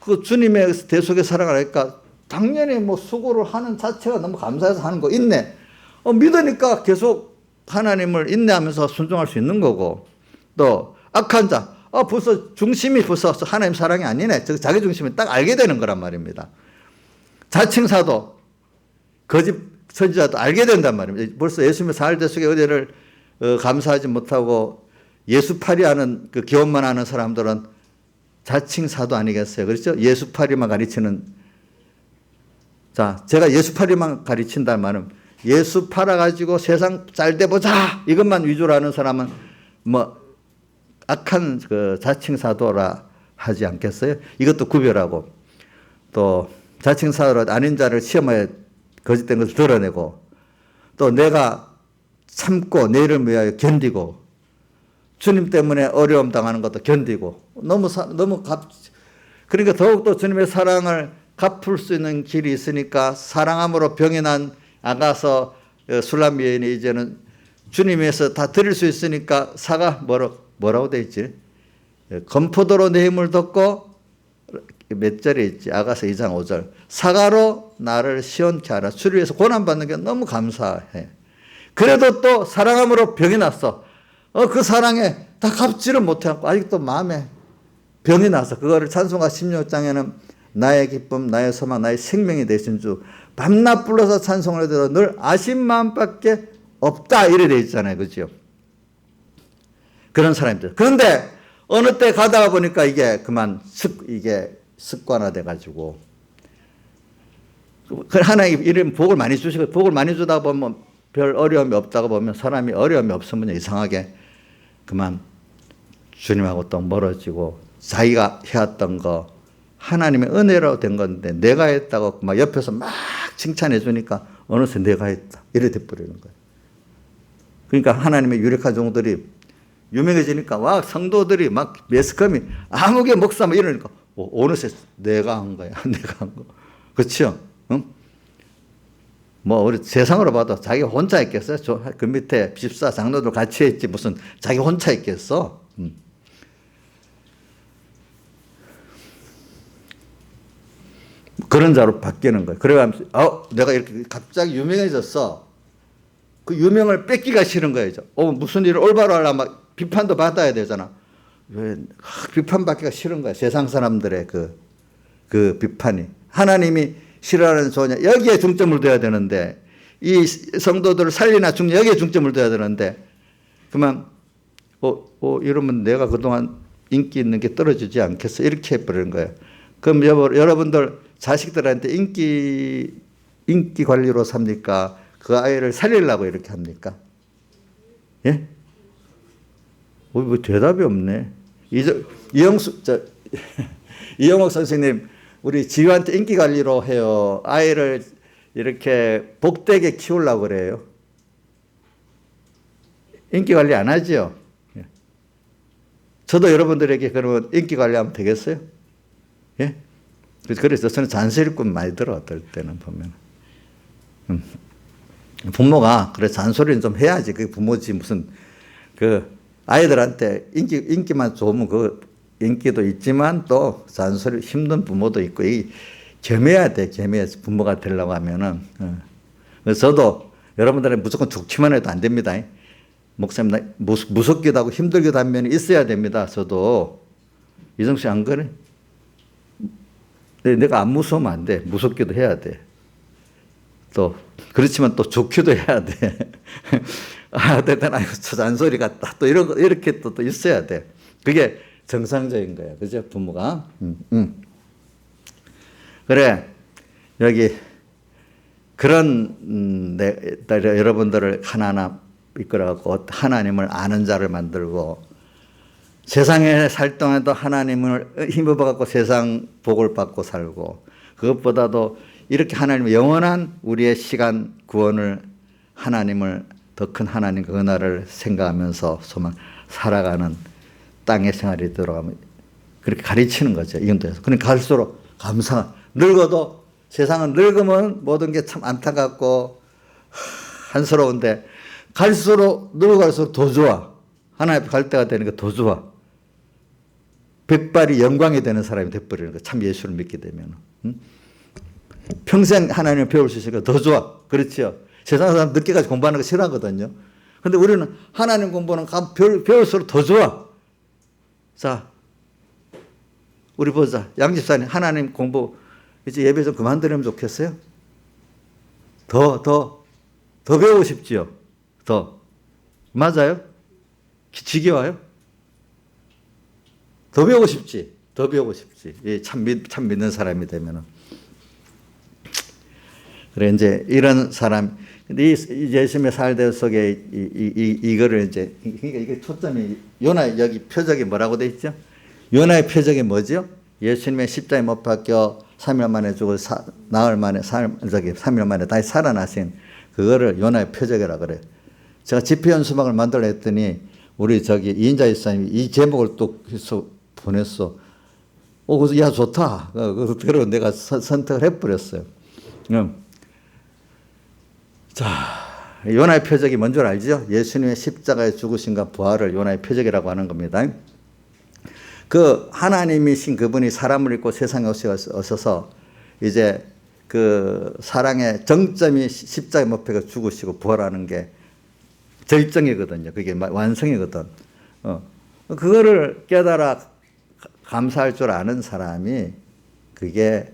Speaker 1: 그 주님의 대속의 사랑을 하니까 당연히 뭐 수고를 하는 자체가 너무 감사해서 하는 거 있네. 믿으니까 계속 하나님을 인내하면서 순종할 수 있는 거고, 또 악한 자, 벌써 중심이 벌써 하나님 사랑이 아니네, 자기 중심이 딱 알게 되는 거란 말입니다. 자칭사도, 거짓 선지자도 알게 된단 말입니다. 벌써 예수님의 사흘대속의 은혜를 감사하지 못하고 예수파리하는, 그 기원만 하는 사람들은 자칭사도 아니겠어요? 그렇죠? 예수파리만 가르치는. 자, 제가 예수파리만 가르친다는 말은, 예수 팔아가지고 세상 잘 돼보자 이것만 위주로 하는 사람은 뭐 악한 그 자칭사도라 하지 않겠어요? 이것도 구별하고, 또 자칭사도라 아닌 자를 시험하여 거짓된 것을 드러내고, 또 내가 참고 내일을 위하여 견디고, 주님 때문에 어려움 당하는 것도 견디고, 그러니까 더욱더 주님의 사랑을 갚을 수 있는 길이 있으니까 사랑함으로 병이 난 아가서 술람 여인이 이제는 주님에서 다 드릴 수 있으니까 사가 뭐라고 돼 있지? 건포도로 내 힘을 덮고 몇 절에 있지? 아가서 2장 5절. 사가로 나를 시원케 하라. 주를 위해서 고난받는 게 너무 감사해. 그래도 또 사랑함으로 병이 났어. 그 사랑에 다 갚지를 못해갖고 아직도 마음에 병이 나서 그거를 찬송가 16장에는 나의 기쁨, 나의 소망, 나의 생명이 되신 주 밤낮 불러서 찬송을 해도 늘 아신 마음밖에 없다 이래 돼 있잖아요. 그죠? 그런 사람들. 그런데 어느 때 가다가 보니까 이게 이게 습관화돼 가지고 하나님 이런 복을 많이 주시고 복을 많이 주다 보면 별 어려움이 없다고 보면 사람이 어려움이 없으면 이상하게 주님하고 또 멀어지고 자기가 해왔던 거 하나님의 은혜로 된 건데 내가 했다고 막 옆에서 막 칭찬해 주니까 어느새 내가 했다 이래 돼버리는 거예요. 그러니까 하나님의 유력한 종들이 유명해지니까 막 성도들이 막 매스컴이 아무개 목사 뭐 이러니까 어느새 내가 한 거야. 내가 한 거. 그렇죠? 응? 뭐 우리 세상으로 봐도 자기 혼자 했겠어요? 그 밑에 집사 장로들 같이 했지 무슨 자기 혼자 했겠어? 그런 자로 바뀌는 거예요. 그래가면서 내가 이렇게 갑자기 유명해졌어. 그 유명을 뺏기가 싫은 거예요. 무슨 일을 올바로 하려면 막 비판도 받아야 되잖아. 왜 비판받기가 싫은 거야. 세상 사람들의 그 비판이. 하나님이 싫어하는 소녀 여기에 중점을 둬야 되는데 이 성도들을 살리나 죽나 여기에 중점을 둬야 되는데 이러면 내가 그동안 인기 있는 게 떨어지지 않겠어 이렇게 해버리는 거예요. 그럼 여러분들 자식들한테 인기 관리로 삽니까? 그 아이를 살리려고 이렇게 합니까? 예? 뭐 대답이 없네. 이영옥 선생님 우리 지휘한테 인기 관리로 해요. 아이를 이렇게 복되게 키우려고 그래요. 인기 관리 안 하죠? 저도 여러분들에게 그러면 인기 관리하면 되겠어요? 예? 그래서 저는 잔소리꾼 많이 들어 어떨 때는 보면. 부모가 그래 잔소리는 좀 해야지. 그게 부모지 무슨 아이들한테 인기만 좋으면 인기도 있지만 또 잔소리 힘든 부모도 있고 겸해야 돼. 겸해서 부모가 되려고 하면은. 그래서 저도 여러분들은 무조건 좋기만 해도 안 됩니다. 목사님 무섭기도 하고 힘들기도 한 면이 있어야 됩니다. 저도 이정수 씨 안 그래? 내가 안 무서우면 안 돼. 무섭기도 해야 돼. 또 그렇지만 또 좋기도 해야 돼. 저 잔소리 같다. 또 이렇게 또 있어야 돼. 그게 정상적인 거야. 그죠? 부모가. 그래. 여기 그런 여러분들을 하나하나 이끌어갖고 하나님을 아는 자를 만들고 세상에 살 동안도 하나님을 힘입어갖고 세상 복을 받고 살고 그것보다도 이렇게 하나님의 영원한 우리의 시간 구원을 하나님을 더 큰 하나님의 은혜를 생각하면서 소망 살아가는 땅의 생활이 들어가면 그렇게 가르치는 거죠. 이정도에서. 그러니까 갈수록 늙어도 세상은 늙으면 모든 게 참 안타깝고 한스러운데 갈수록 늙어갈수록 더 좋아. 하나님 앞에 갈 때가 되니까 더 좋아. 백발이 영광이 되는 사람이 돼버리는 거야. 참 예수를 믿게 되면. 평생 하나님을 배울 수 있으니까 더 좋아. 그렇죠. 세상 사람 늦게까지 공부하는 거 싫어하거든요. 근데 우리는 하나님 공부는 배울수록 더 좋아. 자, 우리 보자. 양 집사님 하나님 공부 이제 예배 좀 그만 드리면 좋겠어요? 더 배우고 싶지요? 더. 맞아요? 지겨워요? 더 배우고 싶지? 더 배우고 싶지. 예, 참 믿는 사람이 되면은. 그래, 이제 이런 사람, 근데 이 예수님의 살대 속에 이거를 이제, 그러니까 이게 초점이, 요나 여기 표적이 뭐라고 돼 있죠? 요나의 표적이 뭐죠? 예수님의 십자가에 못 박혀 3일 만에 죽고 나흘 만에, 3일 만에 다시 살아나신 그거를 요나의 표적이라 그래요. 제가 집회연 수막을 만들어 했더니 우리 이인자 집사님이 이 제목을 또 해서 보냈어. 그래서 야 좋다. 그래서 내가 선택을 해버렸어요. 자, 요나의 표적이 뭔 줄 알죠? 예수님의 십자가의 죽으심과 부활을 요나의 표적이라고 하는 겁니다. 그 하나님이신 그분이 사람을 입고 세상에 오셔서 이제 그 사랑의 정점이 십자가에 못 박혀 죽으시고 부활하는 게 절정이거든요. 그게 완성이거든. 그거를 깨달아 감사할 줄 아는 사람이 그게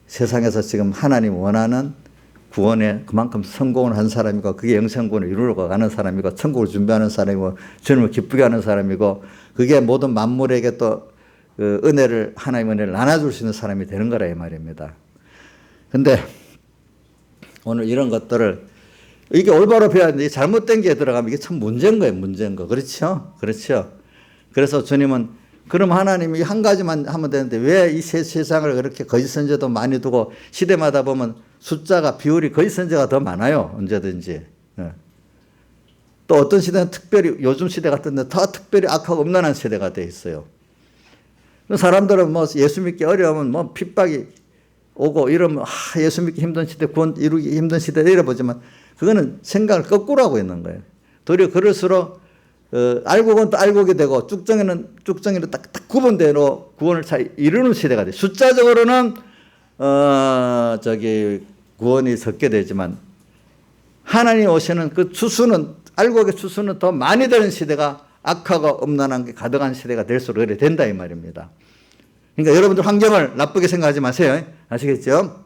Speaker 1: 세상에서 지금 하나님 원하는 구원에 그만큼 성공을 한 사람이고 그게 영생구원을 이루러 가는 사람이고 천국을 준비하는 사람이고 주님을 기쁘게 하는 사람이고 그게 모든 만물에게 또 그 은혜를 하나님의 은혜를 나눠줄 수 있는 사람이 되는 거라 이 말입니다. 근데 오늘 이런 것들을 이게 올바로 배워야 되는데 잘못된 게 들어가면 이게 참 문제인 거예요. 문제인 거. 그렇죠? 그렇죠. 그래서 주님은 그럼 하나님이 한 가지만 하면 되는데 왜 이 세상을 그렇게 거짓 선지자도 많이 두고 시대마다 보면 숫자가 비율이 거짓 선지자가 더 많아요. 언제든지. 또 어떤 시대는 특별히 요즘 시대 같은데 더 특별히 악하고 음란한 시대가 돼 있어요. 사람들은 뭐 예수 믿기 어려우면 뭐 핍박이 오고 이러면 예수 믿기 힘든 시대, 구원 이루기 힘든 시대 이래보지만 그거는 생각을 거꾸로 하고 있는 거예요. 도리어 그럴수록 알곡은 또 알곡이 되고 쭉정이는 딱 구분대로 구원을 잘 이루는 시대가 돼. 숫자적으로는 구원이 적게 되지만 하나님 오시는 그 추수는 알곡의 추수는 더 많이 되는 시대가 악하고 음란한 게 가득한 시대가 될수록 그래 된다 이 말입니다. 그러니까 여러분들 환경을 나쁘게 생각하지 마세요. 아시겠죠?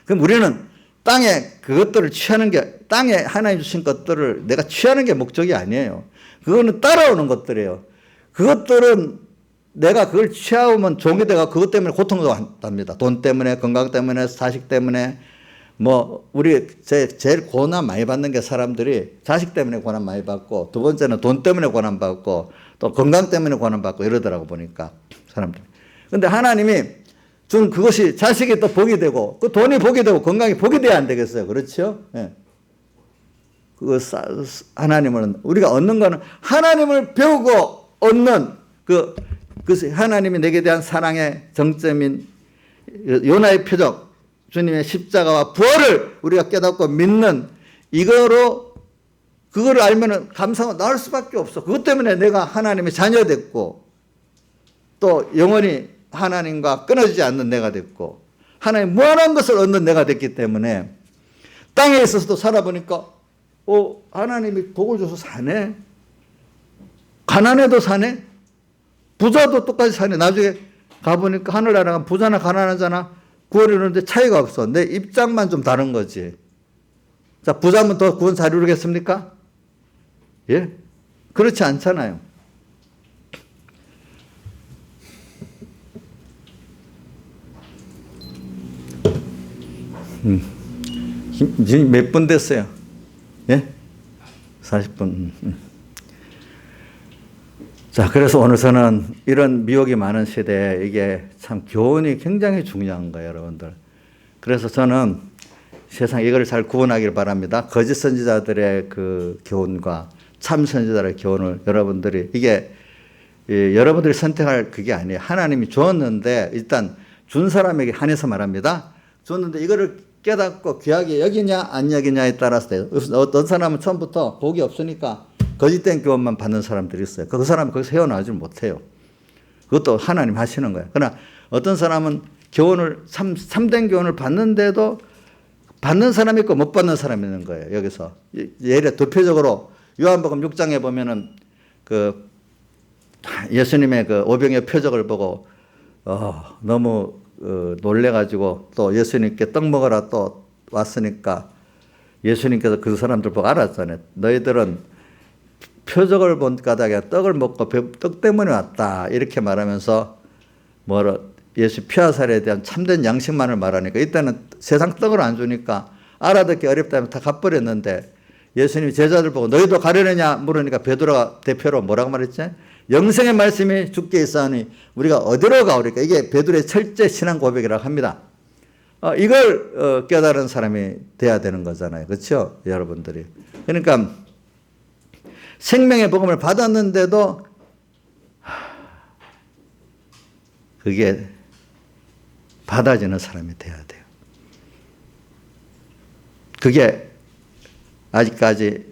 Speaker 1: 그럼 우리는 땅에 그것들을 취하는 게 땅에 하나님 주신 것들을 내가 취하는 게 목적이 아니에요. 그거는 따라오는 것들이에요. 그것들은 내가 그걸 취하면 종이 돼가 그것 때문에 고통도 한답니다. 돈 때문에, 건강 때문에, 자식 때문에. 뭐 우리 제일 고난 많이 받는 게 사람들이 자식 때문에 고난 많이 받고 두 번째는 돈 때문에 고난 받고 또 건강 때문에 고난 받고 이러더라고 보니까 사람들. 근데 하나님이 준 그것이 자식이 또 복이 되고 그 돈이 복이 되고 건강이 복이 돼야 안 되겠어요. 그렇죠? 예. 하나님은 우리가 얻는 거는 하나님을 배우고 얻는 그 하나님이 내게 대한 사랑의 정점인 요나의 표적 주님의 십자가와 부활을 우리가 깨닫고 믿는 이거로 그거를 알면은 감사가 나올 수밖에 없어. 그것 때문에 내가 하나님의 자녀 됐고 또 영원히 하나님과 끊어지지 않는 내가 됐고 하나님 무한한 것을 얻는 내가 됐기 때문에 땅에 있어서도 살아보니까 하나님이 복을 줘서 사네. 가난해도 사네. 부자도 똑같이 사네. 나중에 가보니까 하늘나라가 부자나 가난하잖아. 구원 이루는데 차이가 없어. 내 입장만 좀 다른 거지. 자, 부자면 더 구원 잘 이루겠습니까? 예? 그렇지 않잖아요. 지금 몇 분 됐어요? 예? 40분. 자, 그래서 오늘 저는 이런 미혹이 많은 시대에 이게 참 교훈이 굉장히 중요한 거예요, 여러분들. 그래서 저는 세상 이걸 잘 구분하길 바랍니다. 거짓 선지자들의 그 교훈과 참 선지자들의 교훈을 여러분들이 이게 여러분들이 선택할 그게 아니에요. 하나님이 주었는데 일단 준 사람에게 한해서 말합니다. 줬는데 이거를 깨닫고 귀하게 여기냐 안 여기냐에 따라서 돼요. 어떤 사람은 처음부터 복이 없으니까 거짓된 교훈만 받는 사람들이 있어요. 그 사람은 거기서 헤어나오지 못해요. 그것도 하나님 하시는 거예요. 그러나 어떤 사람은 교훈을 참된 교훈을 받는데도 받는 사람이 있고 못 받는 사람이 있는 거예요. 여기서 예를 대표적으로 요한복음 6장에 보면은 그 예수님의 그 오병의 표적을 보고 너무 놀래가지고 또 예수님께 떡 먹으라 또 왔으니까 예수님께서 그 사람들 보고 알았잖아요. 너희들은 표적을 본 까닭에 떡을 먹고 떡 때문에 왔다 이렇게 말하면서 예수 피하살에 대한 참된 양식만을 말하니까 이때는 세상 떡을 안 주니까 알아듣기 어렵다면 다 갚버렸는데 예수님이 제자들 보고 너희도 가려느냐 물으니까 베드로가 대표로 뭐라고 말했지? 영생의 말씀이 주께 있사오니 우리가 어디로 가오리까? 이게 베드로의 철제 신앙 고백이라고 합니다. 이걸 깨달은 사람이 돼야 되는 거잖아요. 그렇죠? 여러분들이. 그러니까 생명의 복음을 받았는데도 그게 받아지는 사람이 돼야 돼요. 그게 아직까지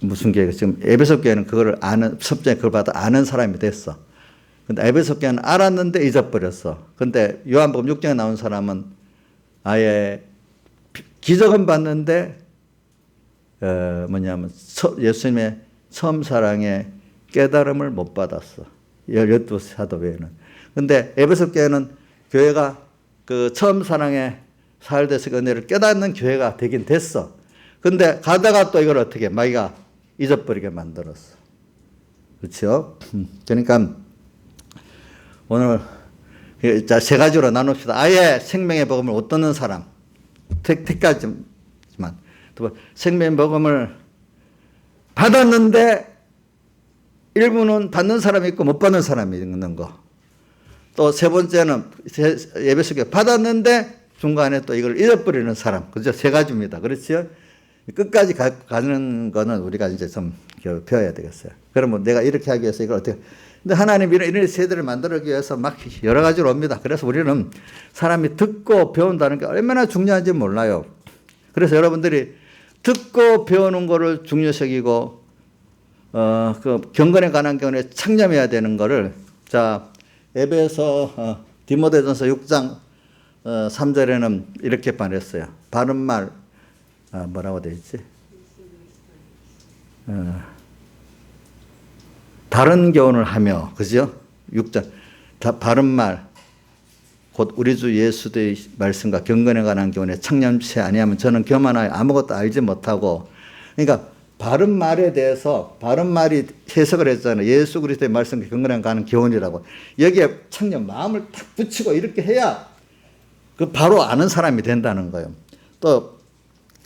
Speaker 1: 무슨 교회가 지금 에베소 교회는 그걸 아는 섭전에 그걸 받아 아는 사람이 됐어. 근데 에베소 교회는 알았는데 잊어버렸어. 근데 요한복음 6장에 나온 사람은 아예 기적은 봤는데 뭐냐면 예수님의 처음 사랑의 깨달음을 못 받았어. 12사도 외에는. 근데 에베소 교회는 교회가 그 처음 사랑의 사흘대서 은혜를 깨닫는 교회가 되긴 됐어. 근데 가다가 또 이걸 어떻게 마귀가 잊어버리게 만들었어. 그렇죠? 그러니까 오늘 자, 세 가지로 나눕시다. 아예 생명의 복음을 못 듣는 사람. 택하지만 또 생명의 복음을 받았는데 일부는 받는 사람이 있고 못 받는 사람이 있는 거. 또 세 번째는 예배소 교회 받았는데 중간에 또 이걸 잃어버리는 사람. 그죠? 세 가지입니다. 그렇죠? 끝까지 가는 거는 우리가 이제 좀 배워야 되겠어요. 그러면 내가 이렇게 하기 위해서 이걸 어떻게. 근데 하나님이 이런 세대를 만들기 위해서 막 여러 가지로 옵니다. 그래서 우리는 사람이 듣고 배운다는 게 얼마나 중요한지 몰라요. 그래서 여러분들이 듣고 배우는 거를 중요시하고, 그 경건에 관한 경우에 창념해야 되는 거를, 자, 에베소 디모데전서 6장 3절에는 이렇게 말했어요. 바른 말, 뭐라고 되어 있지? 바른 교훈을 하며, 그죠? 6장. 바른 말, 곧 우리 주 예수의 말씀과 경건에 관한 교훈에 창념치 아니하면 저는 교만하여 아무것도 알지 못하고. 그러니까 바른 말에 대해서 바른 말이 해석을 했잖아요. 예수 그리스도의 말씀과 경건에 관한 교훈이라고. 여기에 창념, 마음을 탁 붙이고 이렇게 해야 그 바로 아는 사람이 된다는 거예요. 또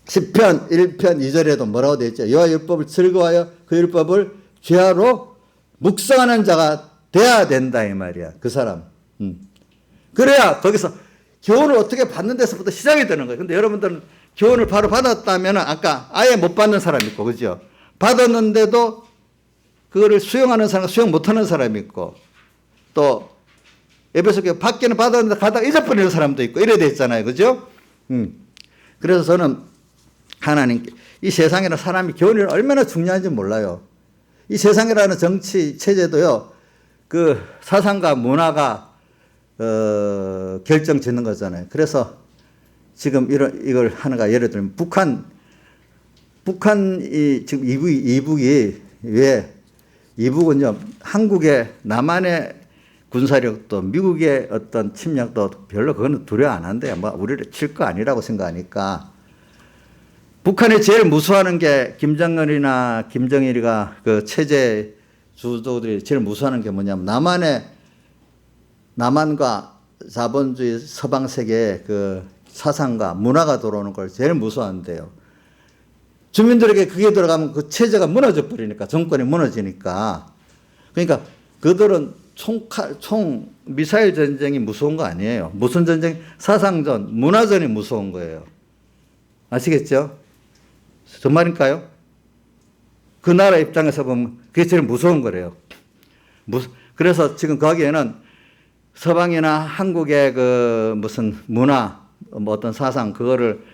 Speaker 1: 시편 1편 2절에도 뭐라고 되어 있죠? 여호와의 율법을 즐거워하여 그 율법을 죄하로 묵상하는 자가 돼야 된다 이 말이야. 그 사람. 그래야 거기서 교훈을 어떻게 받는 데서부터 시작이 되는 거예요. 근데 여러분들은 교훈을 바로 받았다면 아까 아예 못 받는 사람이 있고, 그죠? 받았는데도 그거를 수용하는 사람, 수용 못하는 사람이 있고, 또 에베소 교회 밖에는 받았는데 가다가 잊어버리는 사람도 있고 이래 돼 있잖아요. 그죠? 그래서 저는 하나님, 이 세상에는 사람이 교훈이 얼마나 중요한지 몰라요. 이 세상이라는 정치 체제도요, 그 사상과 문화가 결정 짓는 거잖아요. 그래서 지금 이걸 하나가 예를 들면 북한이 지금 이북이 왜 이북은요, 한국의 남한의 군사력도 미국의 어떤 침략도 별로 그거는 두려워 안 한대요. 뭐 우리를 칠 거 아니라고 생각하니까. 북한이 제일 무서워하는 게 김정은이나 김정일이가 그 체제 주도들이 제일 무서워하는 게 뭐냐면 남한과 자본주의 서방 세계의 그 사상과 문화가 들어오는 걸 제일 무서워한대요. 주민들에게 그게 들어가면 그 체제가 무너져 버리니까, 정권이 무너지니까. 그러니까 그들은 미사일 전쟁이 무서운 거 아니에요. 무슨 전쟁? 사상전, 문화전이 무서운 거예요. 아시겠죠? 정말일까요? 그 나라 입장에서 보면 그게 제일 무서운 거래요. 그래서 지금 거기에는 서방이나 한국의 그 무슨 문화, 뭐 어떤 사상, 그거를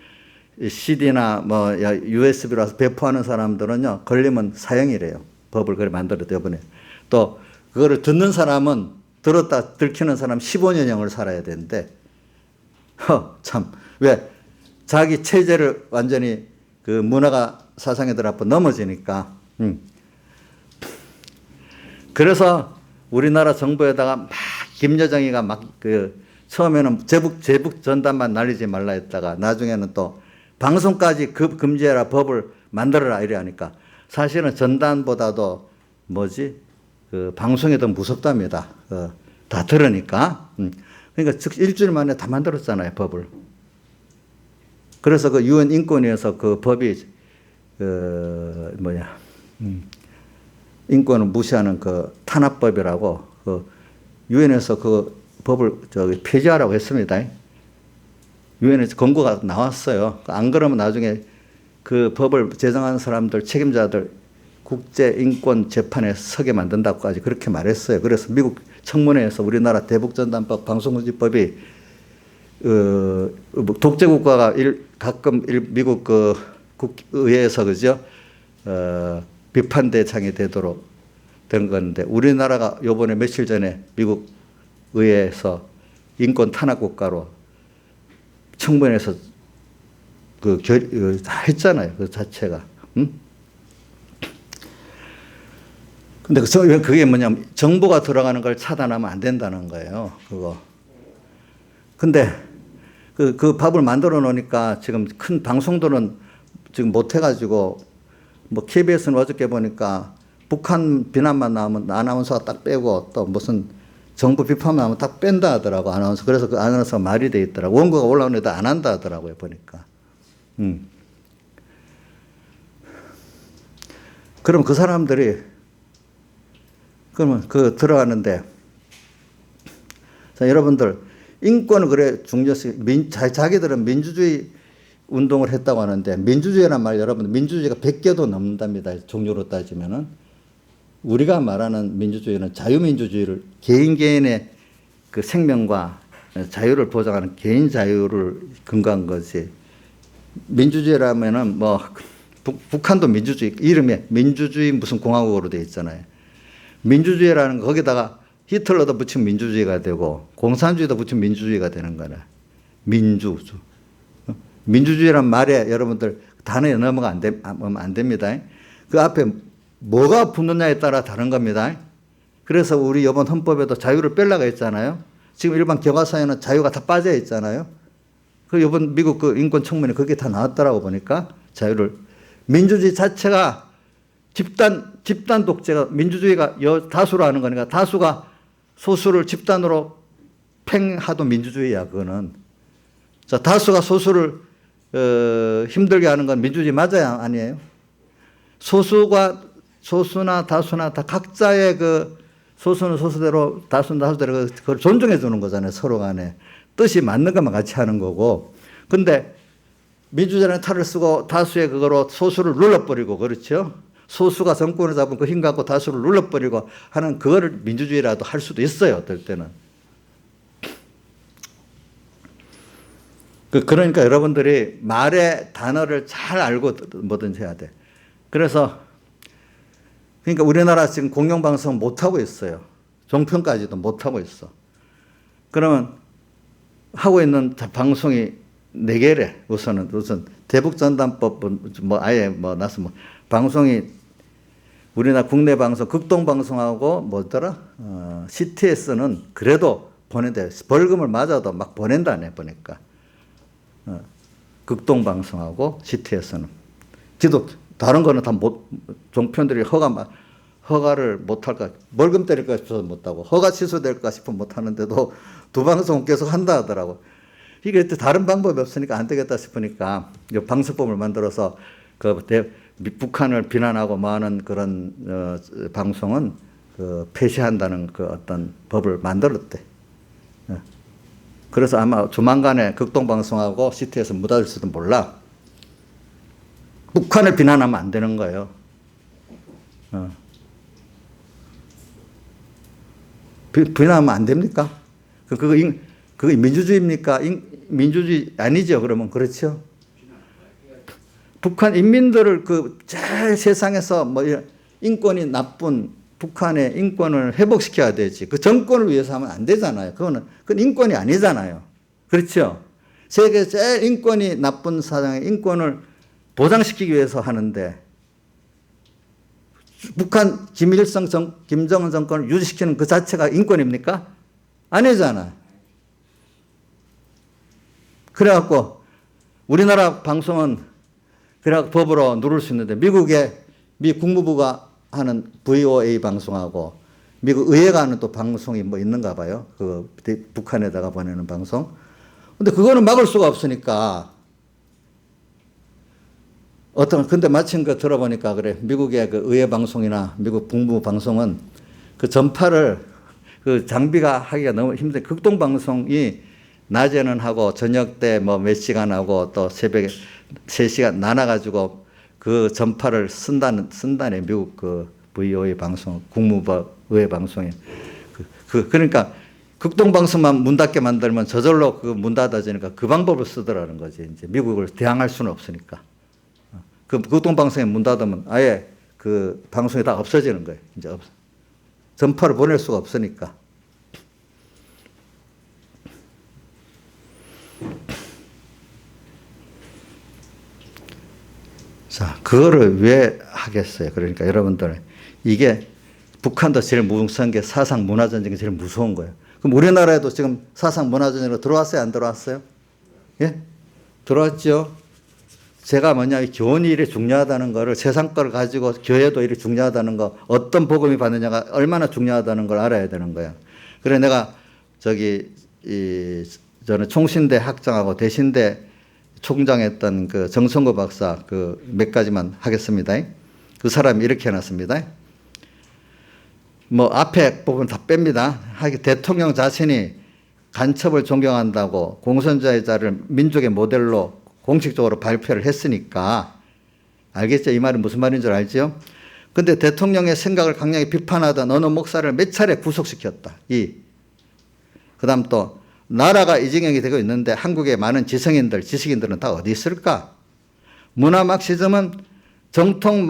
Speaker 1: CD나 뭐 USB로 와서 배포하는 사람들은요, 걸리면 사형이래요. 법을 그래 만들었대요, 이번에. 또 그거를 듣는 사람은 들었다 들키는 사람 15년형을 살아야 되는데, 참, 왜? 자기 체제를 완전히 그 문화가 사상에 들어가고 넘어지니까. 그래서 우리나라 정부에다가 막 김여정이가 막 그 처음에는 제북 전단만 날리지 말라 했다가 나중에는 또 방송까지 금지해라, 법을 만들어라 이래 하니까 사실은 전단보다도 그 방송이 더 무섭답니다. 다 들으니까. 그러니까 즉 일주일 만에 다 만들었잖아요, 법을. 그래서 그 유엔 인권위에서 그 법이 인권을 무시하는 그 탄압법이라고 그 유엔에서 그 법을 폐지하라고 했습니다. 유엔에서 권고가 나왔어요. 안 그러면 나중에 그 법을 제정한 사람들 책임자들 국제인권재판에 서게 만든다고까지 그렇게 말했어요. 그래서 미국 청문회에서 우리나라 대북전단법, 방송금지법이 독재국가가 가끔 미국 의회에서 그죠? 비판 대상이 되도록 된 건데 우리나라가 요번에 며칠 전에 미국 의회에서 인권 탄압 국가로 청문회에서 다 했잖아요. 그 자체가. 응? 근데 그게 뭐냐면 정보가 들어가는 걸 차단하면 안 된다는 거예요. 그거. 근데 그 법을 만들어 놓으니까 지금 큰 방송들은 지금 못 해가지고 뭐 KBS는 어저께 보니까 북한 비난만 나오면 아나운서가 딱 빼고 또 무슨 정부 비판만 하면 딱 뺀다 하더라고 아나운서. 그래서 그 아나운서 말이 돼 있더라고. 원고가 올라오는데 안 한다 하더라고요 보니까. 그럼 그 사람들이 그러면 들어가는데 자 여러분들 인권은 그래 중요시 자기들은 민주주의 운동을 했다고 하는데 민주주의란 말 여러분 민주주의가 100개도 넘는답니다. 종류로 따지면은 우리가 말하는 민주주의는 자유민주주의를 개인의 그 생명과 자유를 보장하는 개인 자유를 근거한 거지. 민주주의라면은 뭐 북한도 민주주의 이름에 민주주의 무슨 공화국으로 되어 있잖아요. 민주주의라는 거기다가 히틀러도 붙이면 민주주의가 되고 공산주의도 붙이면 민주주의가 되는 거네. 민주주의란 말에 여러분들 단어에 넘어가면 안 됩니다. 그 앞에 뭐가 붙느냐에 따라 다른 겁니다. 그래서 우리 이번 헌법에도 자유를 빼려고 했잖아요. 지금 일반 교과서에는 자유가 다 빠져 있잖아요. 그 이번 미국 그 인권 청문회 그게 다 나왔더라고 보니까 자유를 민주주의 자체가 집단 독재가 민주주의가 다수로 하는 거니까 다수가 소수를 집단으로 팽하도 민주주의야 그거는. 자 다수가 소수를 힘들게 하는 건 민주주의 맞아요 아니에요? 소수나 다수나 다 각자의 그 소수는 소수대로 다수는 다수대로 그걸 존중해 주는 거잖아요 서로 간에. 뜻이 맞는 것만 같이 하는 거고. 근데 민주주의라는 탈을 쓰고 다수의 그거로 소수를 눌러버리고 그렇죠? 소수가 정권을 잡은 그 힘 갖고 다수를 눌러버리고 하는 그거를 민주주의라도 할 수도 있어요 어떨 때는. 그러니까 여러분들이 말의 단어를 잘 알고 뭐든지 해야 돼. 그래서 그러니까 우리나라 지금 공영방송 못하고 있어요. 종편까지도 못하고 있어. 그러면 하고 있는 방송이 4개래. 우선 대북전단법 뭐 아예 뭐 나서 뭐 방송이 우리나라 국내 방송 극동방송하고 뭐더라 CTS는 그래도 보낸대. 벌금을 맞아도 막 보낸다네 보니까. 극동방송하고 CTS는. 지도 다른 거는 다 종편들이 허가를 못할까 벌금 때릴까 싶어서 못하고 허가 취소될까 싶으면 못하는데도 두 방송 계속 한다 하더라고. 이게 다른 방법이 없으니까 안 되겠다 싶으니까 방송법을 만들어서 북한을 비난하고 뭐하는 그런 방송은 폐쇄한다는 그 어떤 법을 만들었대. 그래서 아마 조만간에 극동방송하고 CT에서 묻어질지도 몰라. 북한을 비난하면 안 되는 거예요. 비난하면 안 됩니까? 그거 민주주의입니까? 민주주의 아니죠. 그러면 그렇죠. 북한 인민들을 제일 세상에서 뭐 인권이 나쁜 북한의 인권을 회복시켜야 되지. 그 정권을 위해서 하면 안 되잖아요. 그건 인권이 아니잖아요. 그렇죠. 세계 제일 인권이 나쁜 사상의 인권을 보장시키기 위해서 하는데 북한 김정은 정권을 유지시키는 그 자체가 인권입니까? 아니잖아요. 그래갖고 우리나라 방송은 그래갖고 법으로 누를 수 있는데 미 국무부가 하는 VOA 방송하고 미국 의회가 하는 또 방송이 뭐 있는가 봐요. 그 북한에다가 보내는 방송. 근데 그거는 막을 수가 없으니까 근데 마침 들어보니까 그래. 미국의 그 의회 방송이나 미국 국무부 방송은 그 전파를 장비가 하기가 너무 힘들어요. 극동방송이 낮에는 하고 저녁 때 뭐 몇 시간 하고 또 새벽에 3시간 나눠가지고 그 전파를 쓴다네. 미국 그 VOA 방송, 국무부의 방송에. 그러니까 극동방송만 문 닫게 만들면 저절로 그 문 닫아지니까 그 방법을 쓰더라는 거지. 이제 미국을 대항할 수는 없으니까. 그 극동방송에 문 닫으면 아예 그 방송이 다 없어지는 거예요. 이제 전파를 보낼 수가 없으니까. 자, 그거를 왜 하겠어요? 그러니까 여러분들, 이게 북한도 제일 무서운 게 사상 문화전쟁이 제일 무서운 거예요. 그럼 우리나라에도 지금 사상 문화전쟁으로 들어왔어요? 안 들어왔어요? 예? 들어왔죠? 제가 뭐냐, 교훈이 이렇게 중요하다는 거를, 세상 걸 가지고 교회도 이렇게 중요하다는 거, 어떤 복음이 받느냐가 얼마나 중요하다는 걸 알아야 되는 거야. 그래, 내가 저는 총신대 학장하고 대신대 총장했던 그 정성구 박사 그 몇 가지만 하겠습니다. 그 사람이 이렇게 해놨습니다. 뭐 앞에 부분 다 뺍니다. 대통령 자신이 간첩을 존경한다고 공선자의 자를 민족의 모델로 공식적으로 발표를 했으니까 알겠죠? 이 말은 무슨 말인 줄 알죠? 근데 대통령의 생각을 강력히 비판하던 어느 목사를 몇 차례 구속시켰다. 그 다음 또 나라가 이징역이 되고 있는데 한국의 많은 지식인들은 다 어디 있을까? 문화 막시즘은 정통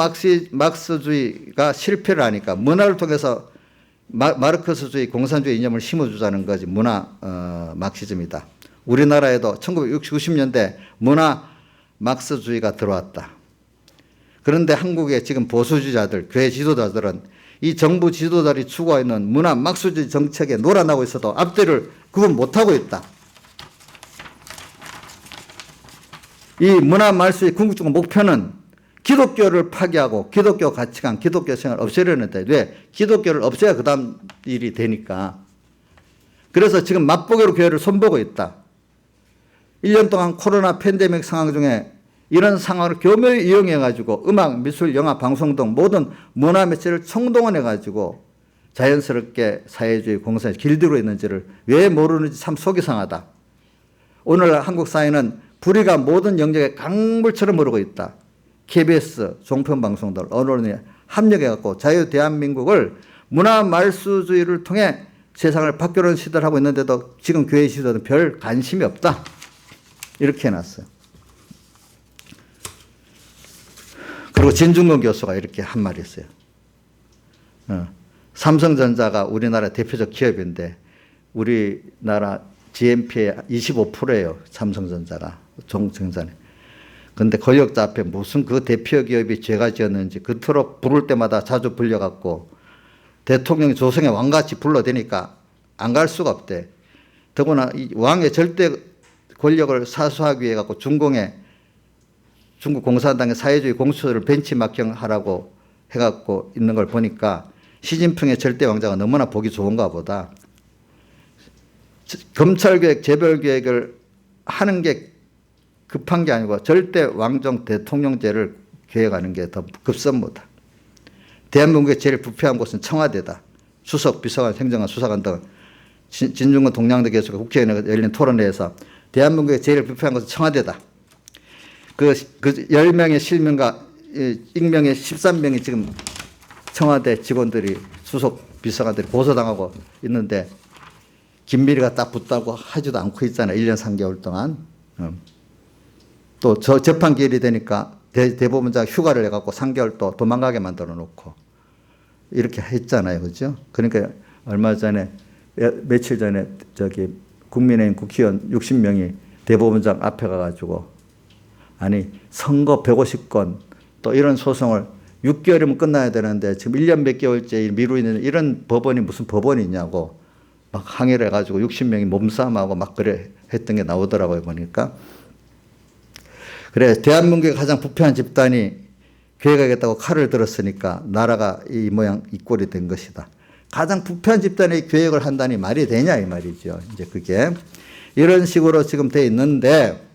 Speaker 1: 막스주의가 실패를 하니까 문화를 통해서 마르크스주의, 공산주의 이념을 심어주자는 거지. 문화 막시즘이다. 우리나라에도 1960년대 문화 막스주의가 들어왔다. 그런데 한국의 지금 보수주의자들, 교회 지도자들은 이 정부 지도자들이 추구하고 있는 문화 막스주의 정책에 놀아나고 있어도 앞뒤를 구분 못하고 있다. 이 문화 말수의 궁극적 목표는 기독교를 파괴하고 기독교 가치관, 기독교 생활을 없애려는데 왜? 기독교를 없애야 그 다음 일이 되니까. 그래서 지금 맛보기로 교회를 손보고 있다. 1년 동안 코로나 팬데믹 상황 중에 이런 상황을 교묘히 이용해가지고 음악, 미술, 영화, 방송 등 모든 문화 매체를 총동원해가지고 자연스럽게 사회주의 공사에 길들어 있는지를 왜 모르는지 참 속이 상하다. 오늘 한국 사회는 불의가 모든 영역에 강물처럼 흐르고 있다. KBS, 종편방송들, 언론이 합력해갖고 자유 대한민국을 문화 말수주의를 통해 세상을 바꾸려는 시도를 하고 있는데도 지금 교회 시도는 별 관심이 없다. 이렇게 해놨어요. 그리고 진중권 교수가 이렇게 한 말이 있어요. 삼성전자가 우리나라 대표적 기업인데 우리나라 GNP의 25%예요. 삼성전자가 종생산에. 그런데 권력자 앞에 무슨 그 대표 기업이 죄가 지었는지 그토록 부를 때마다 자주 불려갖고 대통령이 조성의 왕같이 불러대니까 안 갈 수가 없대. 더구나 이 왕의 절대 권력을 사수하기 위해 갖고 중국 공산당의 사회주의 공수처를 벤치마킹하라고 해갖고 있는 걸 보니까 시진핑의 절대 왕자가 너무나 보기 좋은가 보다. 검찰개혁, 재벌개혁을 하는 게 급한 게 아니고 절대 왕정 대통령제를 계획하는 게 더 급선무다. 대한민국의 제일 부패한 곳은 청와대다. 수석, 비서관, 행정관, 수사관 등 진중권 동양대 교수가 국회의원에 열린 토론회에서 대한민국의 제일 부패한 곳은 청와대다. 그 10명의 실명과 익명의 13명이 지금 청와대 직원들이 수석 비서관들이 고소당하고 있는데 김미리가 딱 붙다고 하지도 않고 있잖아요. 1년 3개월 동안. 또 재판 기일이 되니까 대법원장 휴가를 해갖고 3개월 또 도망가게 만들어 놓고 이렇게 했잖아요. 그죠? 그러니까 얼마 전에 며칠 전에 국민의힘 국회의원 60명이 대법원장 앞에 가가지고 아니 선거 150건 또 이런 소송을 6개월이면 끝나야 되는데 지금 1년 몇 개월째 미루고 있는 이런 법원이 무슨 법원이냐고 막 항의를 해가지고 60명이 몸싸움하고 막 그래 했던 게 나오더라고요. 보니까. 그래 대한민국의 가장 부패한 집단이 교회 가겠다고 칼을 들었으니까 나라가 이 모양 이 꼴이 된 것이다. 가장 부패한 집단이 교역을 한다니 말이 되냐 이 말이죠. 이제 그게 이런 식으로 지금 돼 있는데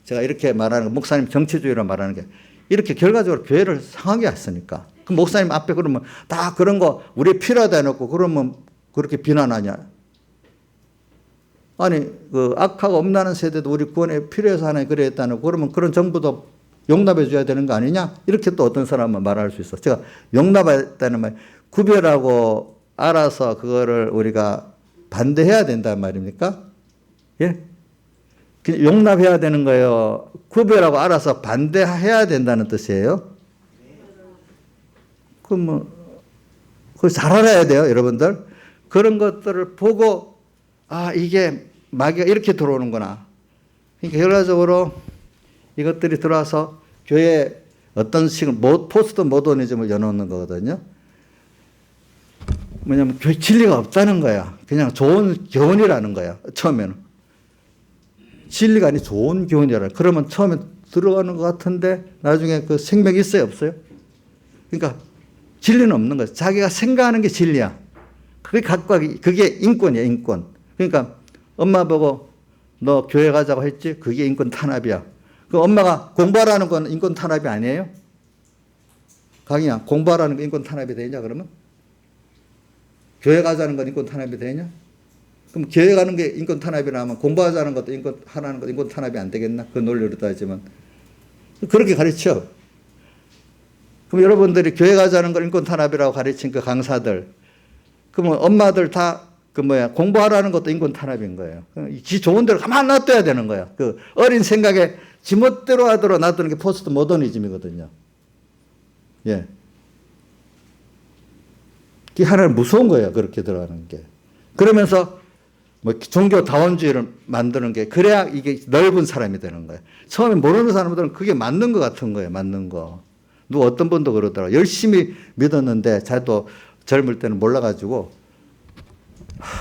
Speaker 1: 제가 이렇게 말하는 거 목사님 정치주의로 말하는 게 이렇게 결과적으로 교회를 상하게 했으니까 그 목사님 앞에 그러면 다 그런 거 우리 필요하다 해놓고 그러면 그렇게 비난하냐. 아니 그 악화가 없나는 세대도 우리 구원에 필요해서 하나님 그래 했다는 그러면 그런 정부도 용납해 줘야 되는 거 아니냐? 이렇게 또 어떤 사람은 말할 수 있어. 제가 용납했다는 말, 구별하고 알아서 그거를 우리가 반대해야 된다는 말입니까? 예? 용납해야 되는 거예요. 구별하고 알아서 반대해야 된다는 뜻이에요. 그럼 그걸 잘 알아야 돼요, 여러분들. 그런 것들을 보고, 아, 이게 마귀가 이렇게 들어오는구나. 그러니까 결과적으로 이것들이 들어와서 교회에 어떤 식으로 포스트 모더니즘을 여놓는 거거든요. 뭐냐면 교회 진리가 없다는 거야. 그냥 좋은 교훈이라는 거야. 처음에는. 진리가 아니 좋은 교훈이라. 그러면 처음에 들어가는 것 같은데 나중에 그 생명이 있어요, 없어요? 그러니까 진리는 없는 거야. 자기가 생각하는 게 진리야. 그게 인권이야, 인권. 그러니까 엄마 보고 너 교회 가자고 했지? 그게 인권 탄압이야. 그 엄마가 공부하라는 건 인권 탄압이 아니에요? 강이야, 공부하라는 게 인권 탄압이 되냐, 그러면? 교회 가자는 건 인권 탄압이 되냐? 그럼 교회 가는 게 인권 탄압이라면 공부하자는 것도 하라는 것도 인권 탄압이 안 되겠나? 그 논리로 따지면. 그렇게 가르쳐. 그럼 여러분들이 교회 가자는 걸 인권 탄압이라고 가르친 그 강사들, 그러면 엄마들 다 공부하라는 것도 인권 탄압인 거예요. 지 좋은 대로 가만 놔둬야 되는 거야. 그 어린 생각에 지멋대로 하도록 놔두는 게 포스트 모더니즘이거든요. 예. 그게 하나는 무서운 거예요. 그렇게 들어가는 게. 그러면서 종교 다원주의를 만드는 게, 그래야 이게 넓은 사람이 되는 거예요. 처음에 모르는 사람들은 그게 맞는 것 같은 거예요. 맞는 거. 누가 어떤 분도 그러더라고요. 열심히 믿었는데 자기도 젊을 때는 몰라가지고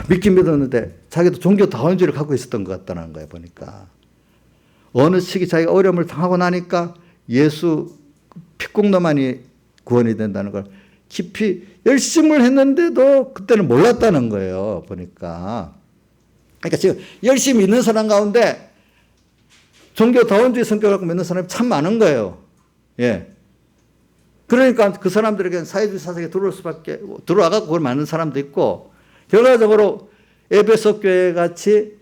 Speaker 1: 믿긴 믿었는데 자기도 종교 다원주의를 갖고 있었던 것 같다는 거예요. 보니까. 어느 시기 자기가 어려움을 당하고 나니까 예수 피국노만이 구원이 된다는 걸 깊이 열심을 했는데도 그때는 몰랐다는 거예요. 보니까. 그러니까 지금 열심히 믿는 사람 가운데 종교 다원주의 성격을 갖고 믿는 사람이 참 많은 거예요. 예. 그러니까 그 사람들에게는 사회주의 사상에 들어와가고 그걸 맞는 사람도 있고, 결과적으로 에베소 교회 같이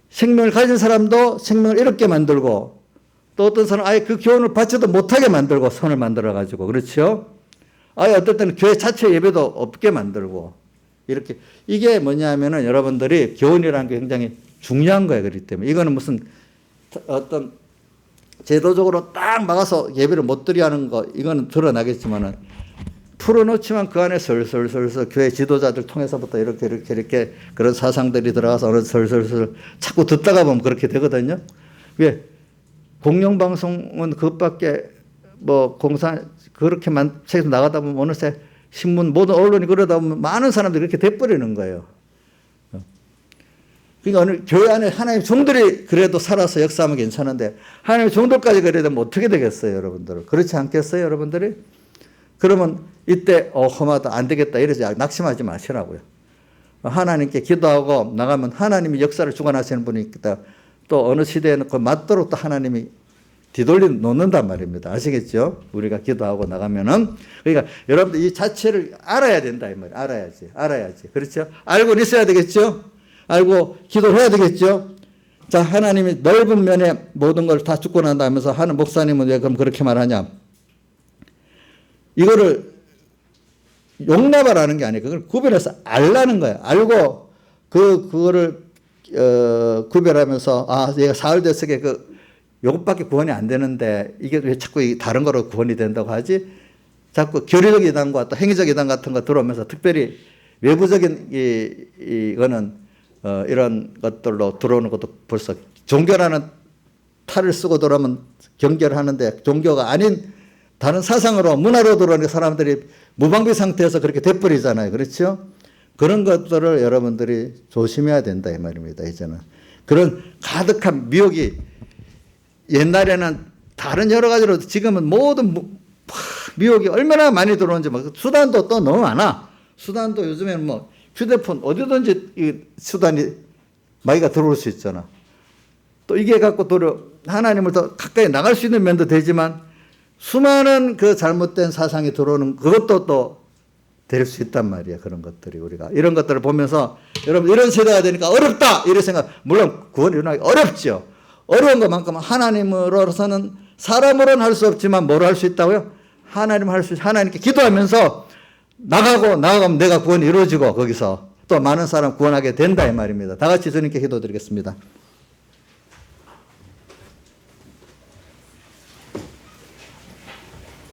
Speaker 1: 생명을 가진 사람도 생명을 이렇게 만들고, 또 어떤 사람은 아예 그 교훈을 받지도 못하게 만들고, 선을 만들어가지고, 그렇죠? 아예 어떨 때는 교회 자체 예배도 없게 만들고, 이렇게. 이게 뭐냐면은 여러분들이 교훈이라는 게 굉장히 중요한 거예요. 그렇기 때문에. 이거는 무슨 어떤 제도적으로 딱 막아서 예배를 못 드리게 하는 거, 이거는 드러나겠지만은, 풀어놓지만 그 안에 설설설설 교회 지도자들 통해서부터 이렇게 그런 사상들이 들어가서 어느 설설설 자꾸 듣다가 보면 그렇게 되거든요. 왜? 공영방송은 그것밖에 그렇게 책에서 나가다 보면 어느새 신문, 모든 언론이 그러다 보면 많은 사람들이 그렇게 돼버리는 거예요. 그러니까 어느 교회 안에 하나님의 종들이 그래도 살아서 역사하면 괜찮은데, 하나님의 종들까지 그래야 되면 어떻게 되겠어요, 여러분들? 그렇지 않겠어요, 여러분들이? 그러면 이때 험하다, 안 되겠다 이러지 낙심하지 마시라고요. 하나님께 기도하고 나가면 하나님이 역사를 주관하시는 분이 있다. 또 어느 시대에는 그 맞도록 또 하나님이 뒤돌려 놓는단 말입니다. 아시겠죠? 우리가 기도하고 나가면은. 그러니까 여러분들 이 자체를 알아야 된다 이 말이에요. 알아야지. 그렇죠? 알고는 있어야 되겠죠? 알고 기도를 해야 되겠죠? 자, 하나님이 넓은 면에 모든 걸 다 주권한다 하면서 하는 목사님은 왜 그럼 그렇게 말하냐? 이거를 용납하라는 게 아니고 그걸 구별해서 알라는 거예요. 알고 그거를 구별하면서, 아, 얘가 사흘대석에 요것밖에 구원이 안 되는데 이게 왜 자꾸 다른 거로 구원이 된다고 하지? 자꾸 교리적 이단과 또 행위적 이단 같은 거 들어오면서, 특별히 외부적인 이거는 이런 것들로 들어오는 것도 벌써 종교라는 탈을 쓰고 들어오면 경계를 하는데, 종교가 아닌 다른 사상으로 문화로 들어오는 사람들이 무방비 상태에서 그렇게 돼버리잖아요. 그렇죠? 그런 것들을 여러분들이 조심해야 된다 이 말입니다. 이제는 그런 가득한 미혹이, 옛날에는 다른 여러 가지로, 지금은 모든 미혹이 얼마나 많이 들어오는지, 수단도 또 너무 많아. 수단도 요즘에는 휴대폰 어디든지 이 수단이 마귀가 들어올 수 있잖아. 또 이게 갖고 하나님을 더 가까이 나갈 수 있는 면도 되지만, 수많은 그 잘못된 사상이 들어오는 그것도 또 될 수 있단 말이야. 그런 것들이 우리가 이런 것들을 보면서, 여러분 이런 세대가 되니까 어렵다 이런 생각, 물론 구원이 일어나기 어렵죠. 어려운 것만큼 하나님으로서는 사람으로는 할 수 없지만 뭘 할 수 있다고요? 하나님 할 수, 하나님께 기도하면서 나가면 내가 구원이 이루어지고 거기서 또 많은 사람 구원하게 된다 이 말입니다. 다 같이 주님께 기도드리겠습니다.